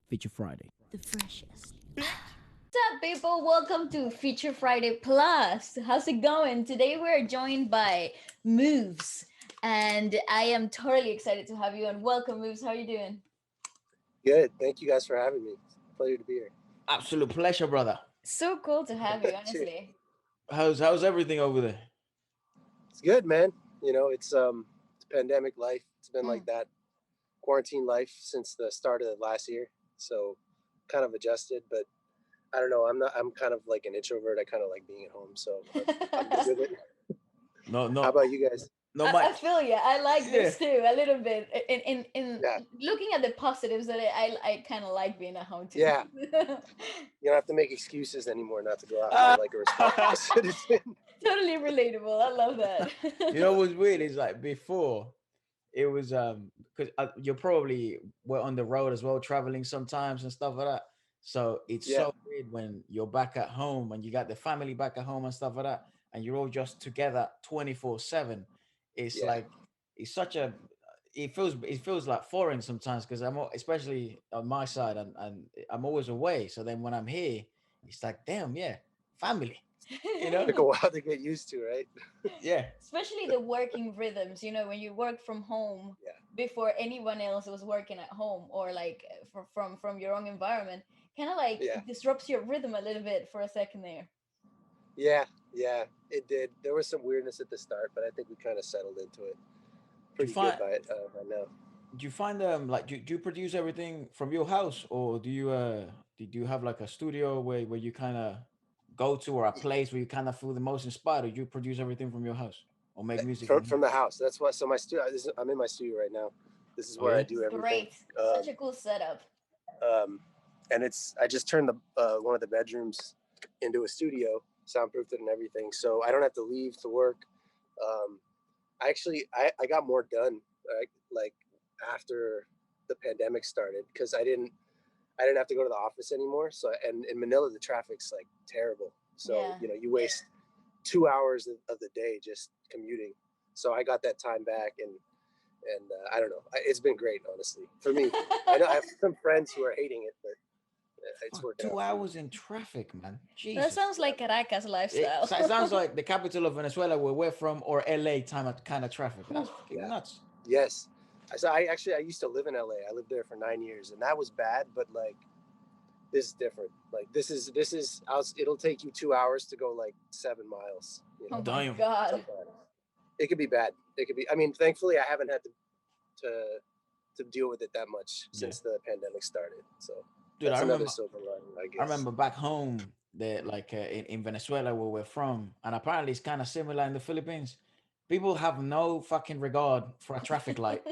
Feature Friday. The freshest. What's up, people? Welcome to Feature Friday Plus. How's it going? Today we're joined by Moophs, and I am totally excited to have you on. Welcome, Moophs. How are you doing? Good. Thank you guys for having me. Pleasure to be here. Absolute pleasure, brother. So cool to have you, Cheers. honestly. How's everything over there? It's good, man. You know, it's pandemic life. It's been Mm. like that quarantine life since the start of last year. So kind of adjusted, but I don't know. I'm kind of like an introvert. I kind of like being at home. So I'm good with it. No, How about you guys? not I much. feel you. I like this too a little bit. In Yeah. looking at the positives that I kind of like being at home too. Yeah. You don't have to make excuses anymore not to go out. You're like a responsible citizen. Totally relatable. I love that. You know what's weird is like before it was because you probably were on the road as well, traveling sometimes and stuff like that. So it's Yeah. so weird when you're back at home and you got the family back at home and stuff like that, and you're all just together 24/7. It's Yeah. like it's such a it feels like foreign sometimes because especially on my side and I'm always away. So then when I'm here, it's like damn, yeah, family, you know? Took a while to get used to, right? Yeah. Especially the working rhythms, when you work from home Yeah. before anyone else was working at home, or like from your own environment, kind of like Yeah. disrupts your rhythm a little bit for a second there. Yeah, it did. There was some weirdness at the start, but I think we kind of settled into it Do you pretty find good by now. do you find like do you produce everything from your house, or do you have like a studio where you kind of go to, or a place where you kind of feel the most inspired, or you produce everything from your house or make music from From the house. That's what. So my studio. I'm in my studio right now. This is oh where I yeah. do everything. Great, such a cool setup. Um, and I just turned the one of the bedrooms into a studio, soundproofed it and everything, so I don't have to leave to work. Um, I got more done like after the pandemic started because I didn't have to go to the office anymore. So, and in Manila, the traffic's like terrible. So, Yeah. you waste 2 hours of the day just commuting. So I got that time back, and I don't know. It's been great, honestly, for me. I know I have some friends who are hating it, but it's Fuck, working two out for me. hours in traffic, man. That Jesus. sounds like Caracas It lifestyle. sounds like the capital of Venezuela, where we're from, or LA kind of traffic. That's fucking Yeah. nuts. Yes. I used to live in LA. I lived there for 9 years, and that was bad. But like, this is different. Like it'll take you 2 hours to go like 7 miles. Oh my Damn. god. Sometimes it could be bad. It could be. I mean, thankfully, I haven't had to deal with it that much Yeah. since the pandemic started. So Dude, that's another silver lining, I I guess. remember back home that like in Venezuela where we're from, and apparently it's kind of similar in the Philippines. People have no fucking regard for a traffic light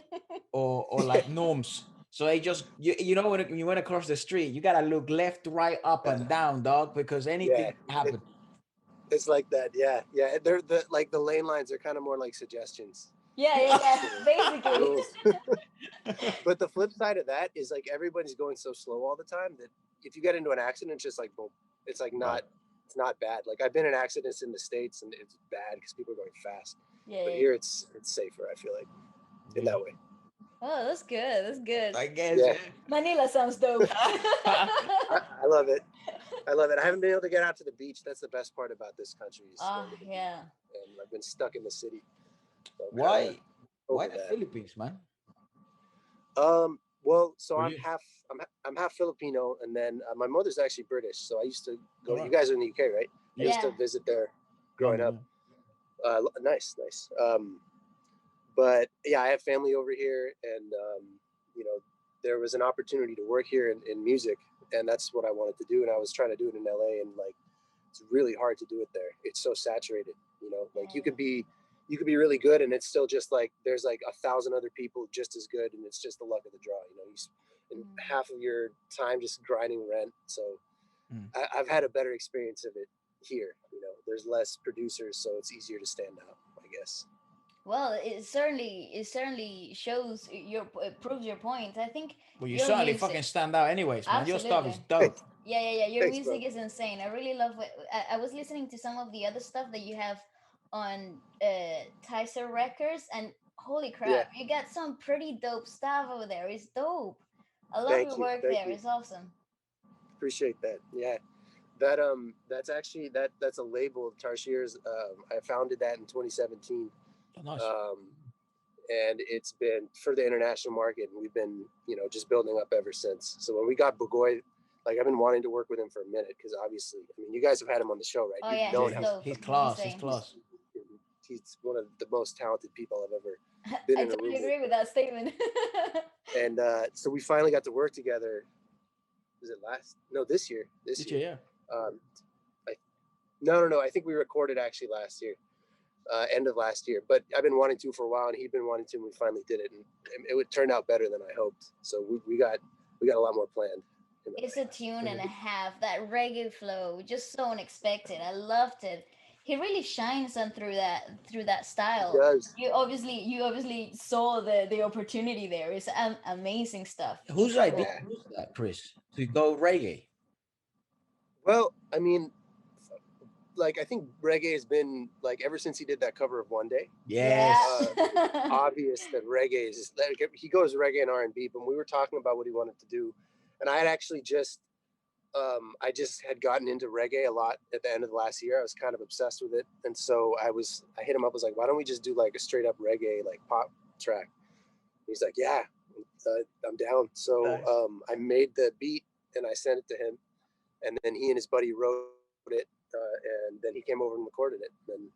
or like norms. So they just you know when you went across the street, you gotta look left, right, up, and down, dog, because anything Yeah, can happen. it's like that. Yeah, yeah. They're the lane lines are kind of more like suggestions. Yeah. Basically. Rules. But the flip side of that is like everybody's going so slow all the time that if you get into an accident, it's just like boom. It's like Right. it's not bad. Like I've been in accidents in the States and it's bad because people are going fast. Yeah. But here it's safer, I feel like, in that way. Oh, that's good. That's good. I guess. Yeah. Manila sounds dope. I love it. I love it. I haven't been able to get out to the beach. That's the best part about this country is going to the Yeah. beach. And I've been stuck in the city. So I'm Why? kinda Why over the that. Philippines, man? Well, so For I'm you? half Filipino, and then my mother's actually British. So I used to go. All right. You guys are in the UK, right? I Yeah. used to visit there growing London, up. Nice. But yeah, I have family over here, and there was an opportunity to work here in music, and that's what I wanted to do. And I was trying to do it in LA, and like it's really hard to do it there. It's so saturated. Like you could be really good, and it's still just like there's like 1,000 other people just as good, and it's just the luck of the draw. You spend half of your time just grinding rent. So I've had a better experience of it here. There's less producers, so it's easier to stand out, I guess. Well, it certainly shows it proves your point. I think well, you your certainly music. fucking stand out, anyways, man. Your stuff is Absolutely. dope. Yeah. Your Thanks, bro. music is insane. I really love it. I was listening to some of the other stuff that you have on Tarsier Records, and holy Yeah. crap, you got some pretty dope stuff over there. It's dope. I love Thank your you, work thank there. you. It's awesome. Appreciate that. Yeah, that's actually that's a label. Tarsier's. I founded that in 2017. Oh, nice. And it's been for the international market, and we've been, just building up ever since. So when we got Bugoy, like, I've been wanting to work with him for a minute, because obviously, I mean, you guys have had him on the show, right? Oh, You've yeah, known he's how dope. He's class. He's Amazing. class. he's one of the most talented people I've ever been I in a totally room agree with that statement. And so we finally got to work together. Was it this year? This year, yeah. No. I think we recorded actually last year, end of last year. But I've been wanting to for a while, and he'd been wanting to, and we finally did it, and it would turn out better than I hoped. So we got a lot more planned. It's a tune and a half. That reggae flow, just so unexpected. I loved it. He really shines on through that style. He does. You obviously saw the opportunity there. It's amazing stuff. Whose idea was that, Chris? To go reggae? Well, I mean, like, I think reggae has been, like, ever since he did that cover of One Day. Yes. Obvious that reggae is, like, he goes reggae and R&B, but we were talking about what he wanted to do, and I had actually just had gotten into reggae a lot at the end of the last year. I was kind of obsessed with it, and so I hit him up. I was like, why don't we just do like a straight up reggae like pop track? He's like, yeah, I'm down. So nice. I made the beat and I sent it to him, and then he and his buddy wrote it, and then he came over and recorded it. And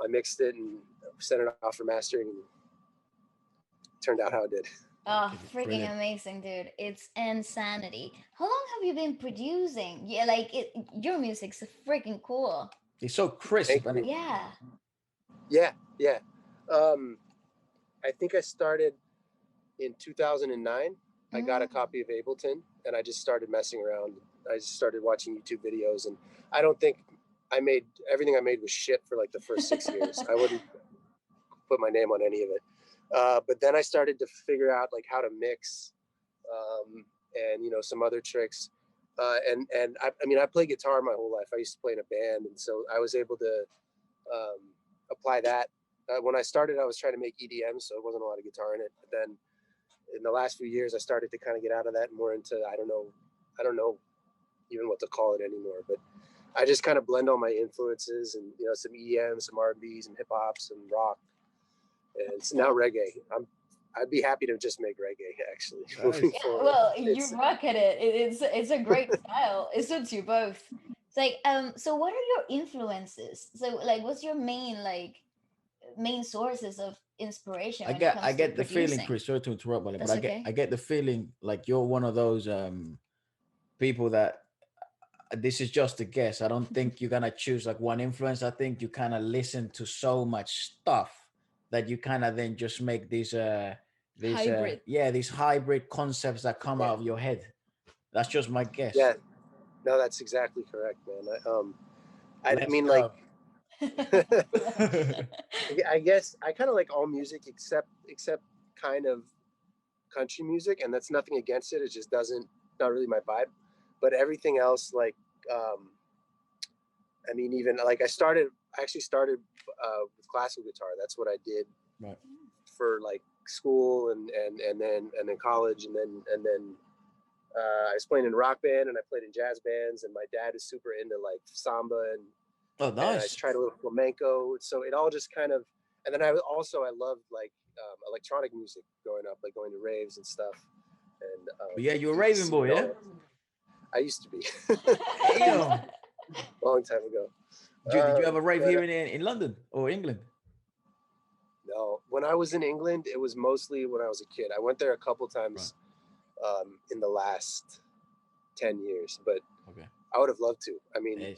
I mixed it and sent it off for mastering, and it turned out how it did. Oh, freaking Brilliant. amazing, dude. It's insanity. How long have you been producing? Yeah, like your music's freaking cool. It's so crisp. And Yeah. Yeah. I think I started in 2009. I got a copy of Ableton, and I just started messing around. I just started watching YouTube videos, and I don't think everything I made was shit for like the first 6 years. I wouldn't put my name on any of it. But then I started to figure out like how to mix, and some other tricks. And I play guitar my whole life. I used to play in a band, and so I was able to apply that. When I started, I was trying to make EDM, so it wasn't a lot of guitar in it. But then in the last few years, I started to kind of get out of that and more into, I don't know even what to call it anymore, but I just kind of blend all my influences, and some EDM, some R&B, some hip hop, some rock, and it's now reggae. I'd be happy to just make reggae, actually. Nice. Well, you rock at it. It's a great style. It suits you both. It's like so what are your influences? So like what's your main sources of inspiration when it comes I to get the feeling, producing? Chris, sorry to interrupt, but That's okay. I get the feeling like you're one of those people that this is just a guess. I don't think you're gonna choose like one influence. I think you kind of listen to so much stuff that you kind of then just make these Hybrid. these hybrid concepts that come out of your head. That's just my guess. Yeah, no, that's exactly correct, man. I mean, go. like, I guess I kind of like all music except kind of country music, and that's nothing against it. It just not really my vibe. But everything else, like, I mean, even like I actually started with classical guitar. That's what I did for like school and then college, and then I was playing in a rock band, and I played in jazz bands, and my dad is super into like samba and nice. And I tried a little flamenco, so it all just kind of. And then I loved like electronic music growing up, like going to raves and stuff. And yeah, you're a raving boy, yeah. I used to be. Damn. Long time ago. Did you have a rave here in London or England? No, when I was in England, it was mostly when I was a kid. I went there a couple times in the last 10 years, but I would have loved to. I mean,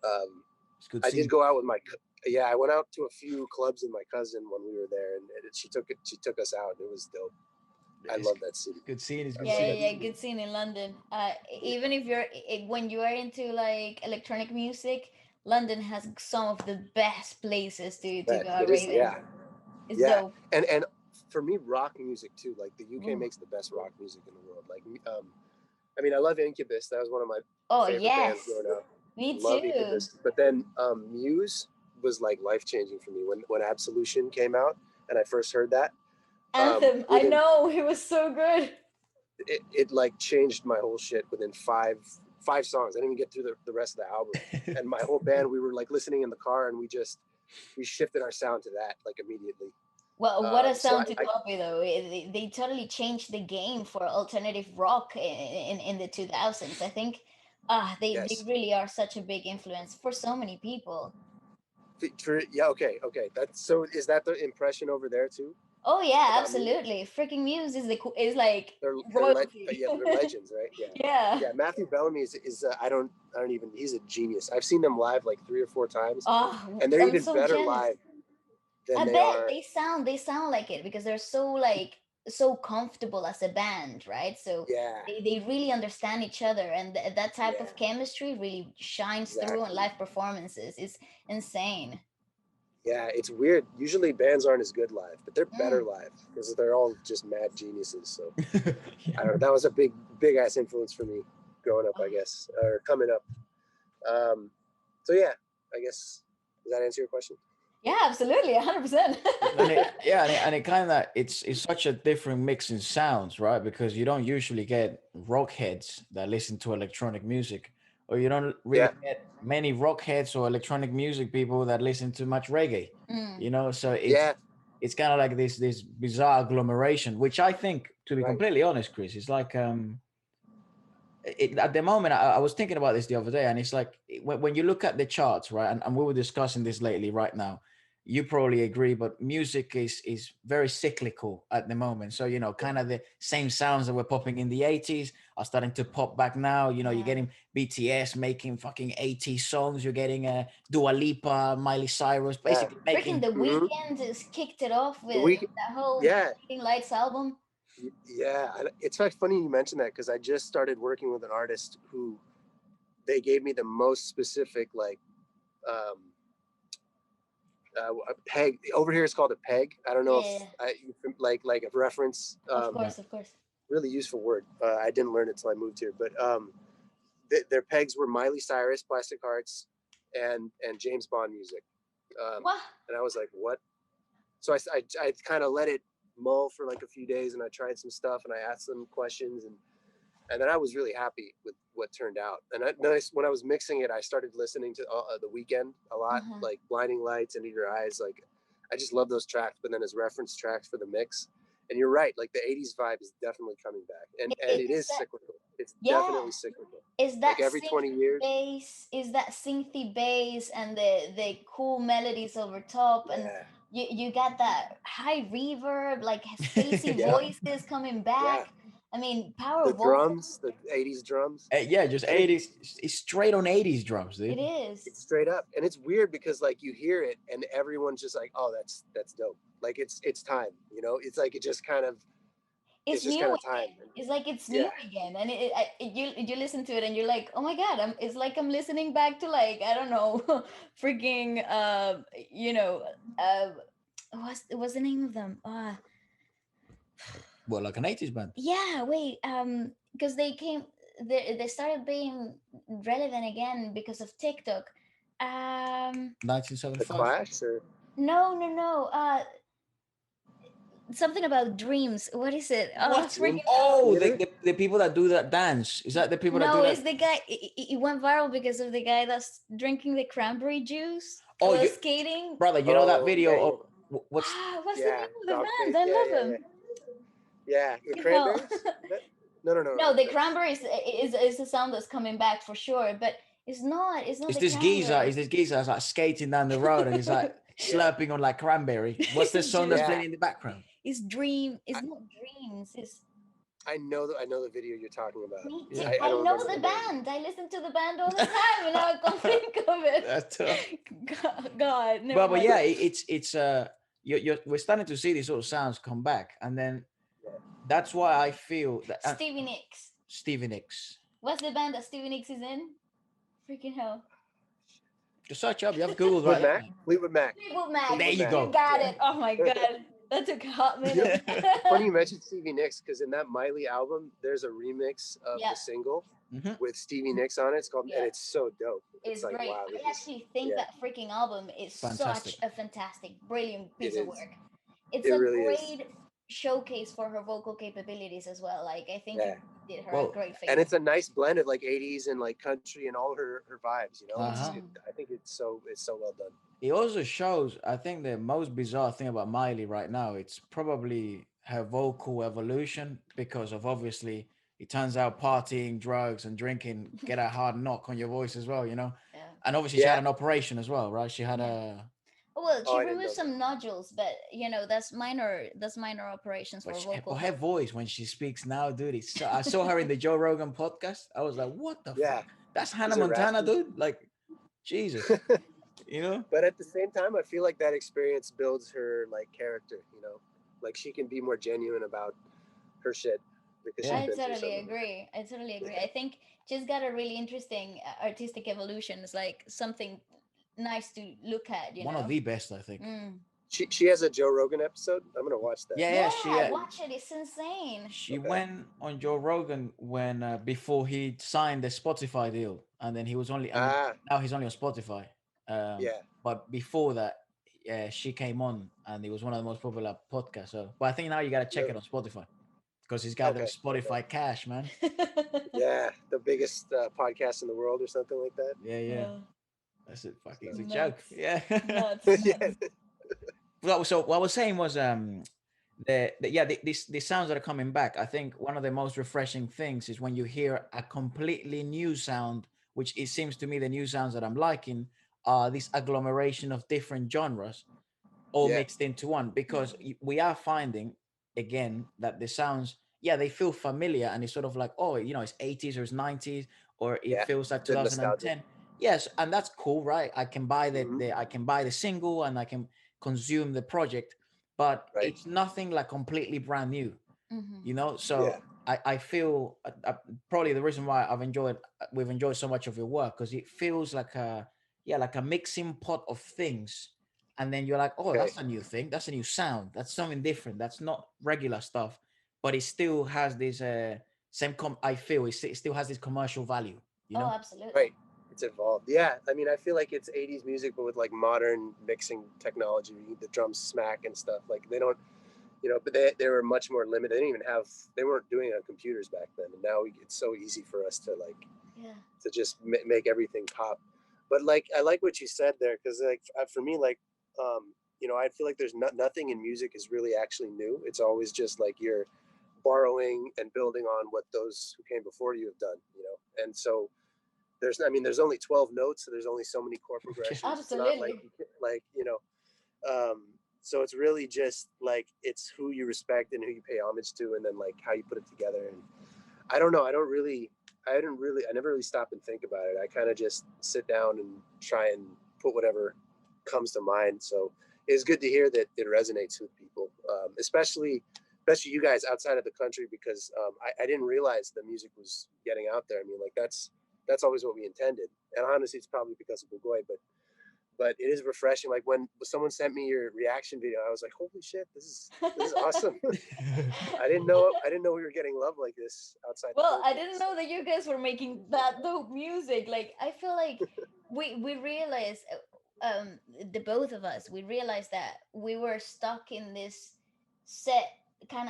I did go out with I went out to a few clubs with my cousin when we were there, and she took us out, and it was dope. I love that city. Good scene. Is good scene. Yeah, good scene in London. Even if when you are into like electronic music, London has some of the best places to go raving. It's dope. And for me, rock music too. Like the UK makes the best rock music in the world. Like, I mean, I love Incubus. That was one of my favorite bands growing up. Me too. Love Incubus. But then Muse was like life changing for me when Absolution came out, and I first heard that. Anthem. I know, it was so good. it like changed my whole shit within five songs. I didn't even get through the rest of the album. And my whole band, we were like listening in the car, and we shifted our sound to that like immediately. Well, what a sound to copy, though. They totally changed the game for alternative rock in the 2000s. I think they really are such a big influence for so many people. Yeah, okay. So is that the impression over there too? Oh yeah, absolutely. Freaking Muse is like royalty. They're legends, right? Yeah. Yeah, Matthew Bellamy is I don't even, he's a genius. I've seen them live like 3 or 4 times, and they're even so better live than I they bet are. They sound like it because they're so comfortable as a band, right? So they really understand each other, and that type of chemistry really shines through on live performances. It's insane. Yeah, it's weird. Usually bands aren't as good live, but they're better live because they're all just mad geniuses. So I don't know. That was a big ass influence for me growing up, I guess, or coming up. So yeah, I guess, does that answer your question? Yeah, absolutely, 100%. and it kind of it's such a different mix in sounds, right? Because you don't usually get rock heads that listen to electronic music, or you don't really get many rock heads or electronic music people that listen to much reggae. You know, so it's kind of like this bizarre agglomeration, which I think, to be completely honest, Chris, it's like at the moment, I was thinking about this the other day, and it's like when you look at the charts, right? And we were discussing this lately, right now. You probably agree, but music is very cyclical at the moment. So, you know, kind of the same sounds that were popping in the 80s are starting to pop back now. You know, you're getting BTS making fucking 80s songs. You're getting Dua Lipa, Miley Cyrus, basically making... The Weeknd just kicked it off with that whole Blinding Lights album. Yeah, it's like funny you mentioned that, because I just started working with an artist who they gave me the most specific, like, a peg. Over here it's called a peg. I don't know if like a reference. Of course. Really useful word. I didn't learn it till I moved here, but their pegs were Miley Cyrus, Plastic Hearts, and James Bond music. And I was like, what? So I kind of let it mull for like a few days, and I tried some stuff, and I asked them questions, and then I was really happy with what turned out. And when I was mixing it, I started listening to The Weeknd a lot, like Blinding Lights and Eat Your Eyes. Like, I just love those tracks, but then as reference tracks for the mix. And you're right, like the 80s vibe is definitely coming back, and it is cyclical. It's definitely cyclical. Is that like every 20 years? Bass, is that synthy bass and the cool melodies over top, and you got that high reverb, like spacey voices coming back. I mean, the drums, the 80s drums. Just 80s. It's straight on 80s drums, dude. It is. It's straight up. And it's weird because like you hear it and everyone's just like, oh, that's dope. Like it's time, you know? It's like it just kind of it's just new kind of time. It's like it's new again. And you listen to it and you're like, oh my God, it's like I'm listening back to, like, I don't know, freaking what's the name of them? Well, like an 80s band. Yeah, wait, because they started being relevant again because of TikTok. 1975. The Clash, or no. Something about dreams. What is it? The people that do that dance. Is that the people that do that? No, it's the guy. It went viral because of the guy that's drinking the cranberry juice. Skating. Brother, you know that video of what's the name of the band? I love him. Yeah, the Cranberries? No, the Cranberries is a sound that's coming back for sure, but it's not. It's this geezer. It's this geezer that's like skating down the road and he's like slurping on like cranberry. What's the song that's playing in the background? It's Dream. It's not Dreams. It's. I know the video you're talking about. I know the band. I listen to the band all the time, and now I can't think of it. That's tough. God. But yeah, it's we're starting to see these sort of sounds come back, and then that's why I feel that Stevie Nicks. Stevie Nicks. What's the band that Stevie Nicks is in? Freaking hell. Just search up. You have Google right there. Fleetwood Mac. There you go. You got it. Oh my God. That took a hot minute. Funny you mentioned Stevie Nicks, because in that Miley album, there's a remix of the single with Stevie Nicks on it. It's called, and it's so dope. It's like, great. Wow, I actually think that freaking album is such a fantastic, brilliant piece of work. It's a really great showcase for her vocal capabilities as well. Like I think Yeah. you did her a Well, great favor. And it's a nice blend of like 80s and like country and all her vibes, you know. Uh-huh. I think it's so well done. It also shows, I think the most bizarre thing about Miley right now, it's probably her vocal evolution because of obviously it turns out partying, drugs, and drinking get a hard knock on your voice as well, you know? Yeah. And obviously she Yeah. had an operation as well, right? She had Yeah. a Well, Oh, she I didn't removed know that. some nodules, but you know that's minor. That's minor operations for vocal but her health. voice when she speaks now, dude, it's so, I saw her in the Joe Rogan podcast. I was like, what the Yeah. fuck? That's Hannah Is it Montana, raspy? dude. Like, Jesus, you know? But at the same time, I feel like that experience builds her like character, you know, like she can be more genuine about her shit because she's Yeah. I been through totally something. agree. I totally agree. I think she's got a really interesting artistic evolution. It's like something nice to look at, you One of know. the best, I think. Mm. She has a Joe Rogan episode. I'm gonna watch that. Yeah, she Yeah, watch it. It's insane. she Okay. went on Joe Rogan when before he signed the Spotify deal, and then he was only and Ah, now he's only on Spotify. yeah. But before that, she came on, and it was one of the most popular podcasts. So, but I think now you gotta check No. it on Spotify because he's got the Okay. Spotify cash, man. Yeah, the biggest podcast in the world or something like that. Yeah, yeah, Yeah. that's it. Fuck, it's a Nuts. joke. Yeah. Nuts. Yeah. Nuts. Well, so what I was saying was these sounds that are coming back. I think one of the most refreshing things is when you hear a completely new sound, which it seems to me the new sounds that I'm liking are this agglomeration of different genres all Yeah. mixed into one, because we are finding again that the sounds, yeah, they feel familiar, and it's sort of like, oh, you know, it's 80s or it's 90s, or it Yeah. feels like Good nostalgia. 2010. Yes, and that's cool, right? I can buy Mhm. I can buy the single and I can consume the project, but Right. it's nothing like completely brand new, Mhm. you know. So Yeah. I feel probably the reason why we've enjoyed so much of your work, because it feels like a, yeah, like a mixing pot of things, and then you're like, oh, Okay. that's a new thing, that's a new sound, that's something different, that's not regular stuff, but it still has this I feel it still has this commercial value, you Oh, know. absolutely. Right. It's evolved. Yeah. I mean, I feel like it's 80s music, but with like modern mixing technology. The drums smack and stuff. Like they don't, you know, but they were much more limited. They didn't even have, they weren't doing it on computers back then. And now it's so easy for us to like, Yeah. to just make everything pop. But like, I like what you said there. Cause like for me, like, you know, I feel like there's nothing in music is really actually new. It's always just like you're borrowing and building on what those who came before you have done, you know? And so, there's only 12 notes, so there's only so many chord progressions. It's not like, Absolutely. like, you know, so it's really just like, it's who you respect and who you pay homage to, and then like how you put it together. And I don't know, I never really stop and think about it. I kind of just sit down and try and put whatever comes to mind. So it's good to hear that it resonates with people, especially you guys outside of the country, because I didn't realize the music was getting out there. I mean, like that's always what we intended. And honestly, it's probably because of Bugoy, but it is refreshing. Like when someone sent me your reaction video, I was like, holy shit, this is awesome. I didn't know we were getting love like this outside the Well, I country. didn't So, know that you guys were making that dope music. Like, I feel like we realized, the both of us, we realized that we were stuck in this set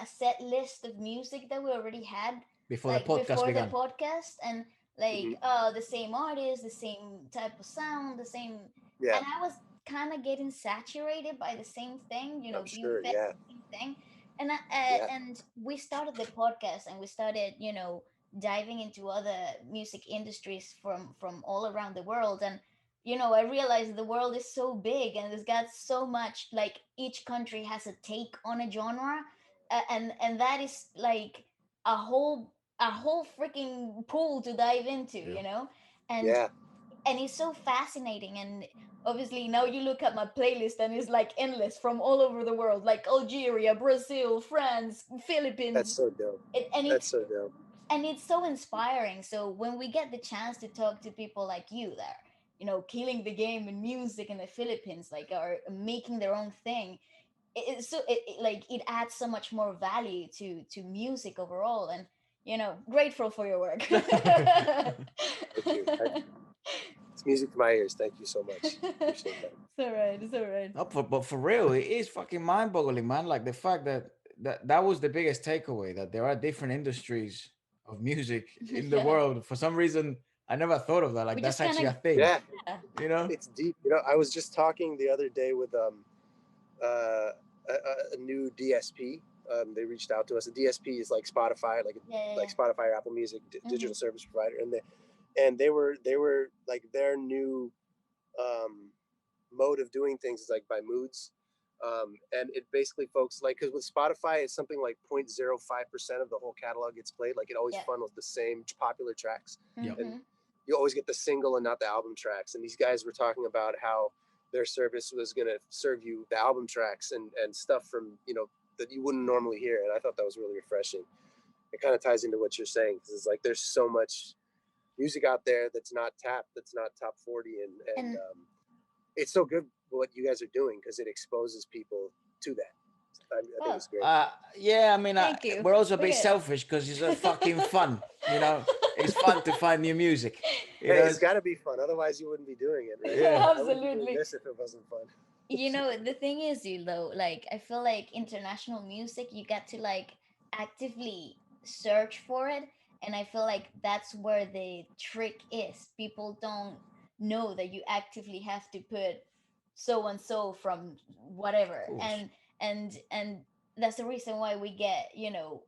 set list of music that we already had, Before the like podcast before the began. podcast, and mhm. like the same artist, the same type of sound, the same, Yeah, and I was kind of getting saturated by the same thing, you know, I'm being sure. fed Yeah, the same thing. And yeah, and we started the podcast, and we started, you know, diving into other music industries from all around the world. And you know, I realized the world is so big, and it's got so much, like each country has a take on a genre, and that is like a whole freaking pool to dive into, Yeah. you know. and yeah. and it's so fascinating. And obviously now you look at my playlist, and it's like endless from all over the world, like Algeria, Brazil, France, That's Philippines. so dope. it, and That's it's so dope. and it's so inspiring. So when we get the chance to talk to people like you that, you know, killing the game in music in the Philippines, like, are making their own thing, like it adds so much more value to music overall. And you know, grateful for your work. Thank you. It's music to my ears. Thank you so much. Appreciate that. It's all right. It's all right. No, but for real, it is fucking mind-boggling, man. Like the fact that that was the biggest takeaway, that there are different industries of music in the Yeah, world. For some reason, I never thought of that. Like we that's just kind actually a of, thing, Yeah, yeah. you know? it's deep. You know, I was just talking the other day with uh, a new DSP. They reached out to us. A DSP is like Spotify, Yeah, like yeah, Spotify or Apple Music, yeah. digital service provider, and they were like their new um, mode of doing things is like by moods. And it basically folks like, because with Spotify it's something like 0.05% of the whole catalog gets played, like it always Yeah. funnels the same popular tracks, Yep. and Mhm. you always get the single and not the album tracks. And these guys were talking about how their service was going to serve you the album tracks and stuff from, you know, that you wouldn't normally hear. And I thought that was really refreshing. It kind of ties into what you're saying, because it's like there's so much music out there that's not tapped, that's not top 40, and And it's so good what you guys are doing because it exposes people to that. I think oh, it's great. Yeah, I mean, thank you. we're also a Look bit at selfish because it's a fucking fun, you know. It's fun to find new music, you Hey, know. it's got to be fun, otherwise you wouldn't be doing it, right? Yeah. I wouldn't be doing Absolutely. this if it wasn't fun. You know, the thing is, you know, like I feel like international music, you get to like actively search for it, and I feel like that's where the trick is. People don't know that you actively have to put so and so from Of whatever, course. and that's the reason why we get, you know,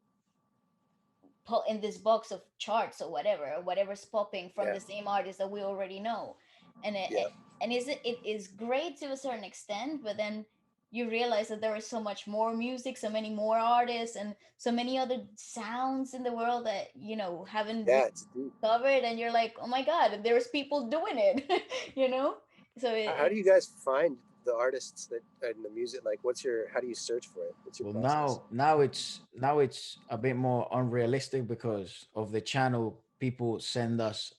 put in this box of charts or whatever, whatever's popping from Yeah, the same artist that we already know. And yeah, it is great to a certain extent, but then you realize that there is so much more music, so many more artists, and so many other sounds in the world that, you know, haven't yeah. been It's deep. covered, and you're like, oh my god, there's people doing it. You know, so How do you guys find the artists that and the music? Like, how do you search for it? What's your Well, process? now it's a bit more unrealistic because of the channel. People send us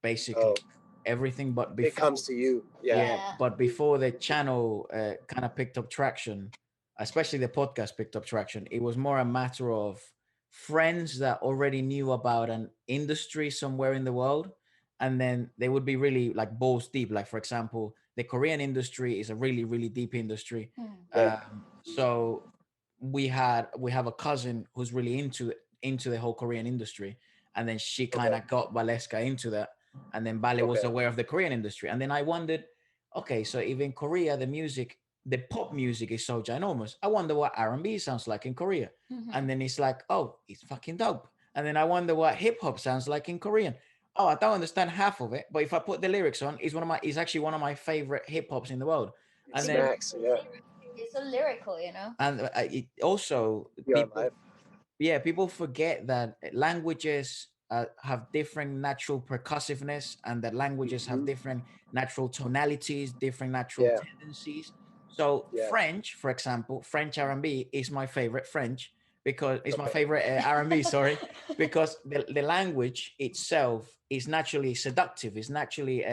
basically Oh, everything, but it before, comes to you. Yeah, yeah, yeah. but before the channel kind of picked up traction, especially the podcast picked up traction, it was more a matter of friends that already knew about an industry somewhere in the world, and then they would be really like balls deep. Like for example, the Korean industry is a really really deep industry. Hmm. right. So we have a cousin who's really into the whole Korean industry, and then she kind Okay, of got Waleska into that, and then Bale was okay. aware of the Korean industry, and then I wondered, okay, so if in Korea the pop music is so ginormous, I wonder what R&B sounds like in Korea, Hmm. and then it's like, oh, it's fucking dope, and then I wonder what hip hop sounds like in Korean. Oh, I don't understand half of it, but if I put the lyrics on, it's actually one of my favorite hip hops in the world, It and Because then smacks. Yeah, it's so lyrical, you know. it also you are people live. yeah, people forget that languages have different natural percussiveness, and that languages have Hmm. different natural tonalities, different natural Yeah, tendencies. So yeah. French, for example, French R&B is my favorite French because it's my Okay. favorite R&B, sorry, because the language itself is naturally seductive, is naturally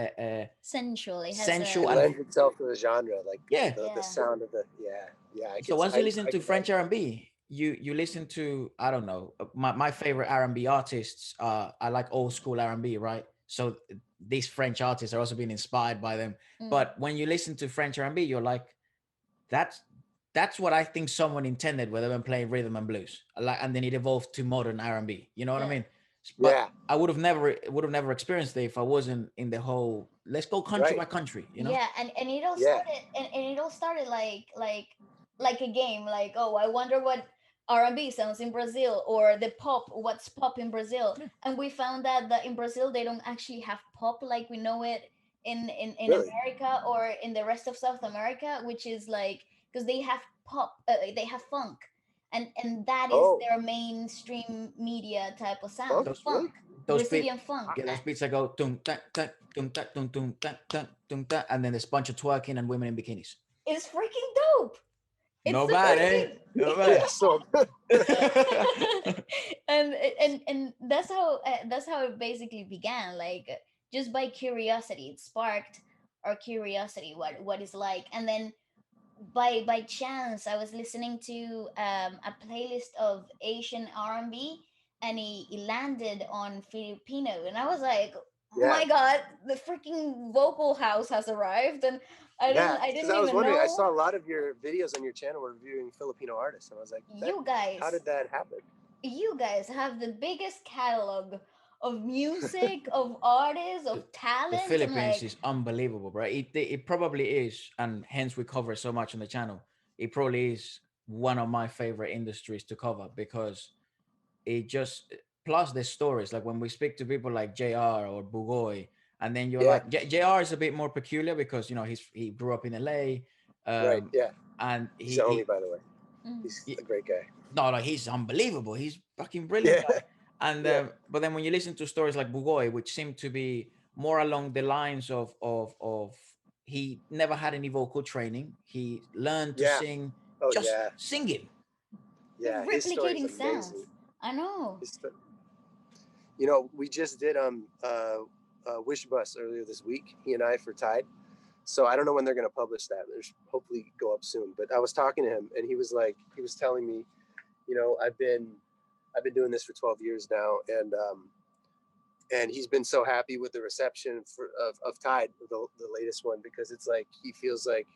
Sensual. It has It sensual, a and lends itself to the genre, like yeah. the yeah. sound of the yeah. I So could once you listen I to could French vouch for R&B, you listen to, I don't know, my favorite R&B artists. I like old school R&B, right? So these French artists are also being inspired by them. Mm. But when you listen to French R&B, you're like, that's that's what I think someone intended when they were playing rhythm and blues. Like, and then it evolved to modern R&B. You know what I Yeah. mean? it. But Yeah, I would have never experienced it if I wasn't in the whole let's go country right. by country. You know? Yeah, and it all Yeah, started, and it all started like a game, like, oh, I wonder what R&B sounds in Brazil, or the pop, what's pop in Brazil. Yeah. And we found out that in Brazil they don't actually have pop like we know it in really. America or in the rest of South America, which is like, because they have pop, they have funk, and that is Oh, their mainstream media type of sound, funk, Those funk, really? those beats, Brazilian funk. yeah, those beats that go tung ta ta tung ta tung tung ta ta tung ta, and then there's a bunch of twerking and women in bikinis. It's freaking dope. It's No super bad, eh? No Yeah. bad. So and that's how it basically began, like just by curiosity. It sparked our curiosity, what is like. And then by chance I was listening to a playlist of Asian R&B, and he landed on Filipino, and I was like, my God, the freaking vocal house has arrived, and I didn't because I was even wondering. I know. saw a lot of your videos on your channel reviewing Filipino artists, and I was like, You guys, how did that happen? you guys have the biggest catalog of music, of artists, of The talent. I'm Philippines like, is unbelievable, bro. It probably is, and hence we cover so much on the channel. It probably is one of my favorite industries to cover because it just plus the stories. Like when we speak to people like JR or Bugoy, and then you're Yeah, like JR is a bit more peculiar because he grew up in LA, right. Yeah, and he's the homie, by the way. mm. He's a great guy. no, like he's unbelievable. He's fucking brilliant Yeah, guy. And yeah, but then when you listen to stories like Bugoy, which seem to be more along the lines of he never had any vocal training. He learned to yeah. sing Oh just yeah, singing. yeah. His story is Replicating sounds. amazing. I know. You know, we just did Wish Bus earlier this week. He and I for Tide. So I don't know when they're going to publish that. There's hopefully go up soon. But I was talking to him, and he was telling me, you know, I've been doing this for 12 years now, and he's been so happy with the reception of Tide, the latest one, because it's like he feels like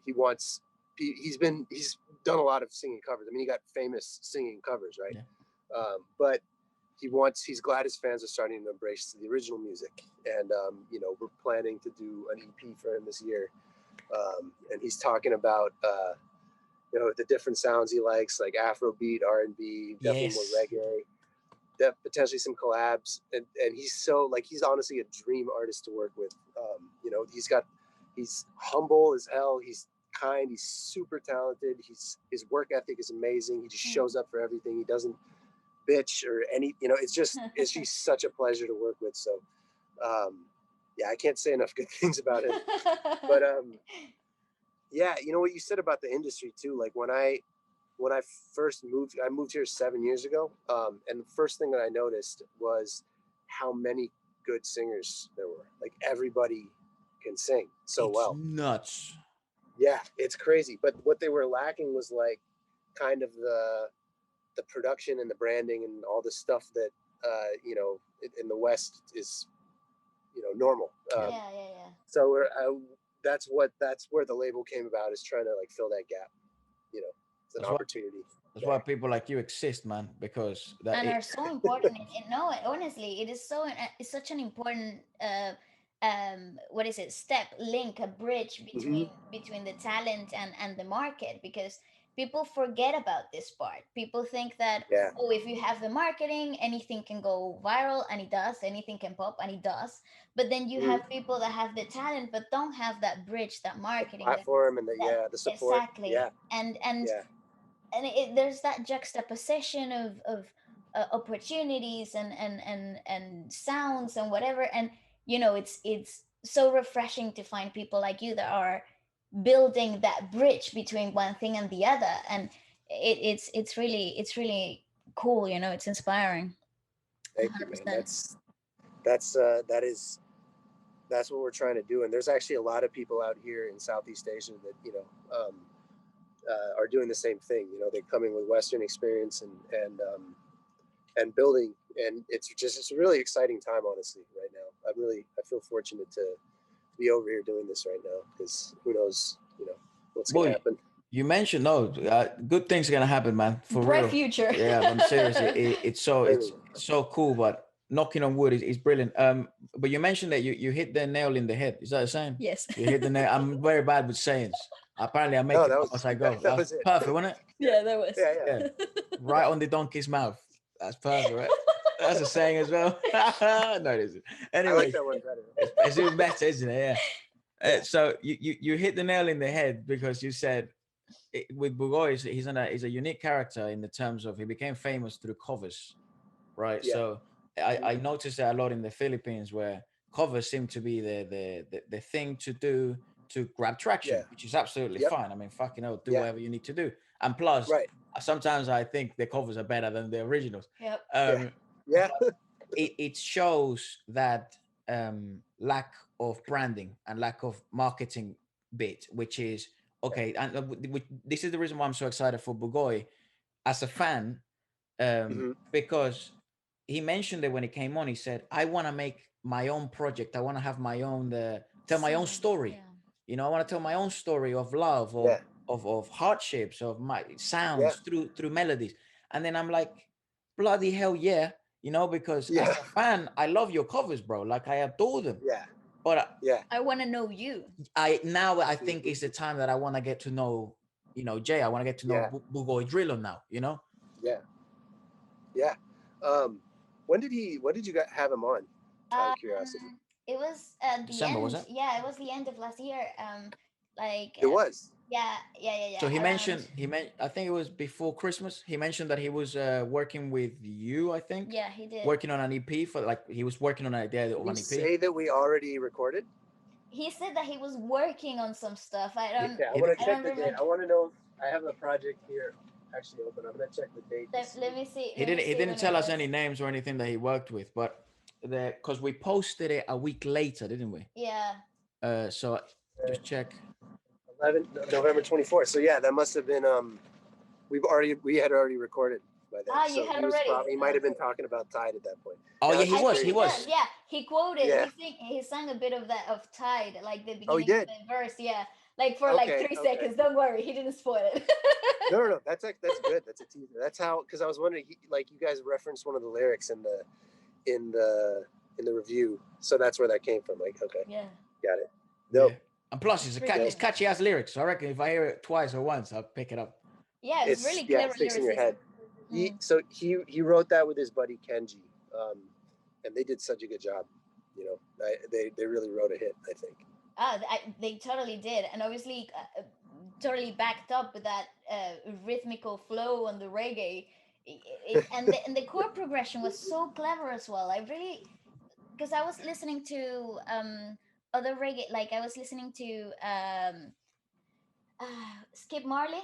he's done a lot of singing covers. I mean, he got famous singing covers, right? Yeah. But he's glad his fans are starting to embrace the original music, and you know, we're planning to do an EP for him this year, and he's talking about you know, the different sounds he likes, like Afrobeat, R&B, definitely more reggae, potentially some collabs, and he's honestly a dream artist to work with. You know, he's humble as hell, he's kind, he's super talented, his work ethic is amazing, he just shows up for everything, he doesn't bitch or any, you know, it's just such a pleasure to work with. So yeah, I can't say enough good things about him. But yeah, you know what you said about the industry too, like when I first moved, I moved here 7 years ago, and the first thing that I noticed was how many good singers there were. Like everybody can sing so well. Nuts. Yeah, it's crazy. But what they were lacking was like kind of the production and the branding and all the stuff that you know, in the West is, you know, normal. Yeah. So that's where the label came about, is trying to like fill that gap. You know, it's an opportunity. That's why people like you exist, man, because are so important. No, honestly, it is it's such an important what is it, link, a bridge between the talent and the market, because people forget about this part. People think that, oh, if you have the marketing, anything can go viral, and it does. Anything can pop, and it does. But then you have people that have the talent but don't have that bridge, that marketing, the platform, and the support. Exactly. And there's that juxtaposition of opportunities and sounds and whatever. And you know, it's so refreshing to find people like you that are building that bridge between one thing and the other. And it's really cool. You know, it's inspiring. Thank 100%. you, man. That's what we're trying to do. And there's actually a lot of people out here in Southeast Asia that, you know, are doing the same thing. You know, they're coming with Western experience and building, and it's a really exciting time, honestly, right now. I feel fortunate to be over here doing this right now, because who knows, you know, what's going to happen. You mentioned good things are gonna happen, man. For bright real. Future. Yeah, I'm serious. It's so cool, but knocking on wood is brilliant. But you mentioned that you hit the nail in the head. Is that the same? Yes. You hit the nail. I'm very bad with sayings. Apparently, I make it up as I go. That was it. Perfect, wasn't it? Yeah, that was. Yeah. Right on the donkey's mouth. That's perfect, right? That's a saying as well. No, it isn't. Anyway, I like that one better. It's even better, isn't it? Yeah. So you hit the nail in the head, because you said with Bugoy, he's a unique character in the terms of he became famous through covers, right? Yeah. So I noticed that a lot in the Philippines, where covers seem to be the thing to do to grab traction, which is absolutely fine. I mean, fucking hell, do whatever you need to do. And plus, sometimes I think the covers are better than the originals. Yep. It shows that lack of branding and lack of marketing bit, which is okay. And this is the reason why I'm so excited for Bugoy as a fan, because he mentioned it when he came on. He said, I want to make my own project. I want to have my own, tell my own Sound, story. yeah. You know, I want to tell my own story of love, Yeah. of hardships, of my Yeah. sounds through melodies. And then I'm like, bloody hell yeah. You know, because as Yeah. a fan, I love your covers, bro. Like I adore them. Yeah. But Yeah. I want to know you. I think it's the time that I want to get to know, you know, Jay. I want to get to know Yeah. Bugoy Drilon now, you know? Yeah. Yeah. When did you guys have him on? Out of curiosity. It was at the December, was end. it? Yeah, it was the end of last year. Like It was. yeah. So he Around, mentioned, I think it was before Christmas. He mentioned that he was working with you, I think, yeah, he did. working on an EP for like, he was working on an idea of Did an he EP. say that we already recorded? He said that he was working on some stuff. I don't. Yeah, I He want did- to I check don't the date. remember. I want to know. I have the project here actually open. I'm gonna check the date. Let me see. He Let me didn't, he see didn't when it tell us was. any names or anything that he worked with, but because we posted it a week later, didn't we? Yeah. So just check. 11 November 24th. So yeah, that must have been we had already recorded by then. Ah, you so had he was already. He might have been talking about Tide at that point. Oh Now, yeah, he I was. think He he was. does. Yeah, he quoted. Yeah. He sang a bit of that of Tide, like the Oh, he beginning of did? the verse. Yeah, like for like Okay, 3 okay. seconds. Don't worry, he didn't spoil it. No. That's good. That's a teaser. That's how, because I was wondering, like you guys referenced one of the lyrics in the review, so that's where that came from. Like, okay, Yeah. got it. Nope. Yeah. And plus, it's Freaking- catchy ass lyrics. So I reckon if I hear it twice or once, I'll pick it up. Yeah, it's really yeah, clever it sticks in your lyricism. head. So he wrote that with his buddy Kenji, and they did such a good job. You know, they really wrote a hit, I think. They totally did, and obviously totally backed up with that rhythmical flow on the reggae. And the chord progression was so clever as well. I really, because I was listening to other reggae, like I was listening to Skip Marley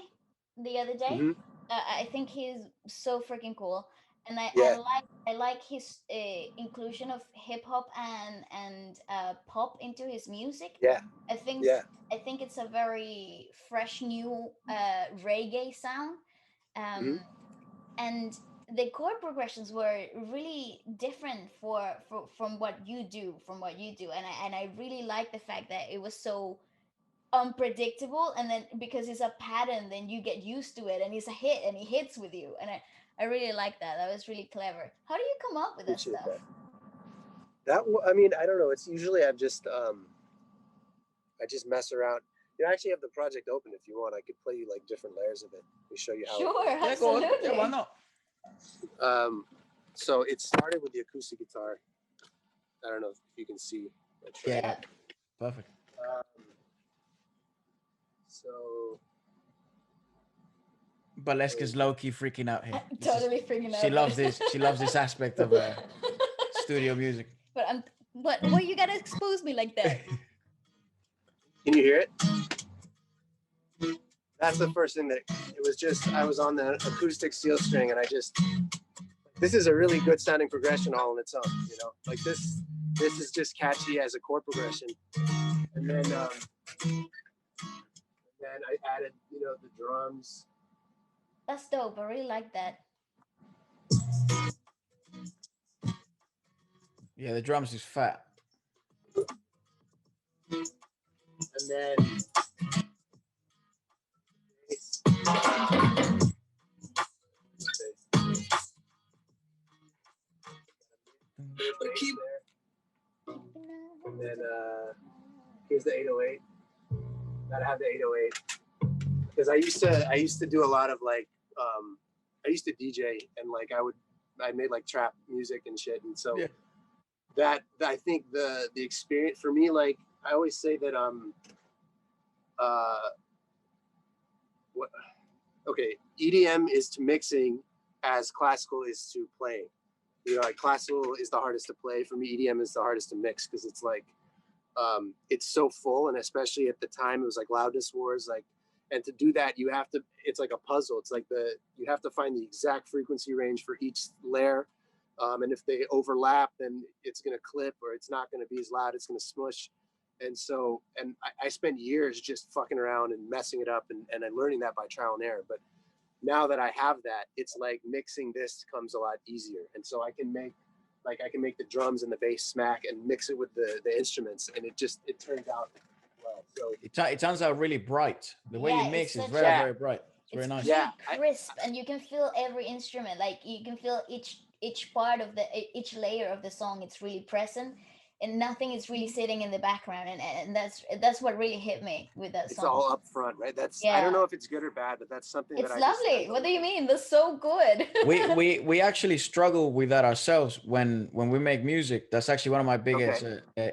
the other day. Mm-hmm. I think he's so freaking cool, and Yeah. I like his inclusion of hip hop and pop into his music. Yeah. I think Yeah. I think it's a very fresh new reggae sound, Mhm. and the chord progressions were really different from what you do, and I really like the fact that it was so unpredictable, and then because it's a pattern then you get used to it and it's a hit and it hits with you, and I really like that was really clever. How do you come up with that Appreciate stuff? I mean, I don't know. It's usually I just mess around. You know, I actually have the project open. If you want, I could play you like different layers of it and show you how. Sure, Yeah, go on. absolutely. Yeah, why not? So it started with the acoustic guitar. I don't know if you can see. Yeah. Perfect. So Waleska's low key freaking out here. Totally freaking out. She loves this. She loves this aspect of studio music. But why you gotta expose me like that? can you hear it? That's the first thing that it was. Just I was on the acoustic steel string, and this is a really good sounding progression all on its own. You know, like this is just catchy as a chord progression, and then I added, you know, the drums. That's dope. I really like that. Yeah, the drums is fat. And then and then here's the 808. Gotta have the 808 because I used to do a lot of like I used to DJ, and like I made like trap music and shit, and so Yeah. that I think the experience for me, like I always say that EDM is to mixing as classical is to playing. You know, like classical is the hardest to play for me. EDM is the hardest to mix because it's like it's so full, and especially at the time it was like loudness wars, like, and to do that you have to, it's like a puzzle. It's like you have to find the exact frequency range for each layer, and if they overlap then it's going to clip, or it's not going to be as loud, it's going to smush. And so, and I spent years just fucking around and messing it up, and learning that by trial and error. But now that I have that, it's like mixing this comes a lot easier. And so I can make the drums and the bass smack and mix it with the instruments, and it turns out well. So it turns out really bright. The way you mix is very, very bright. It's very nice. Really crisp, and you can feel every instrument. Like you can feel each part of each layer of the song. It's really present, and nothing is really sitting in the background. And that's what really hit me with that song. It's all up front, right? I don't know if it's good or bad, but that's something it's lovely. What do you mean? That's so good. we actually struggle with that ourselves when we make music. That's actually one of my biggest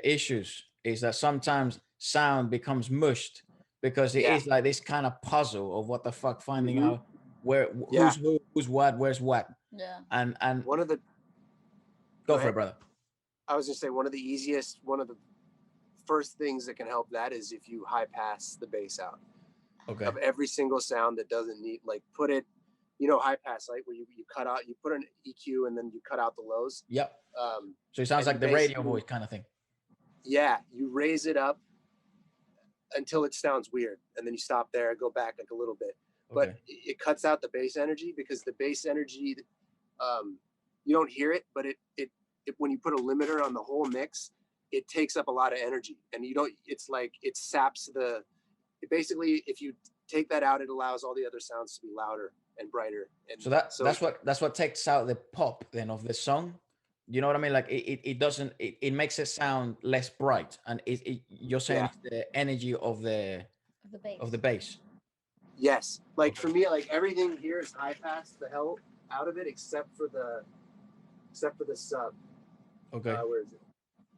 issues, is that sometimes sound becomes mushed, because it is like this kind of puzzle of what the fuck, finding out who's who, who's what, where's what. Yeah. And one of the go for it, brother. I was just saying, one of the first things that can help that is if you high pass the bass out of every single sound that doesn't need, like, put it, high pass, like where you cut out, you put an EQ and then you cut out the lows. Yep. So it sounds like the radio voice kind of thing. Yeah, you raise it up until it sounds weird, and then you stop there, go back like a little bit, but it cuts out the bass energy, because the bass energy, you don't hear it, but it when you put a limiter on the whole mix, it takes up a lot of energy, and it's like it saps basically, if you take that out, it allows all the other sounds to be louder and brighter. And so that's what takes out the pop then of the song. You know what I mean? Like it doesn't, it makes it sound less bright, and you're saying it's the energy of the bass. Yes, like for me, like everything here is high pass the hell out of it, except for the sub. Okay. Where is it?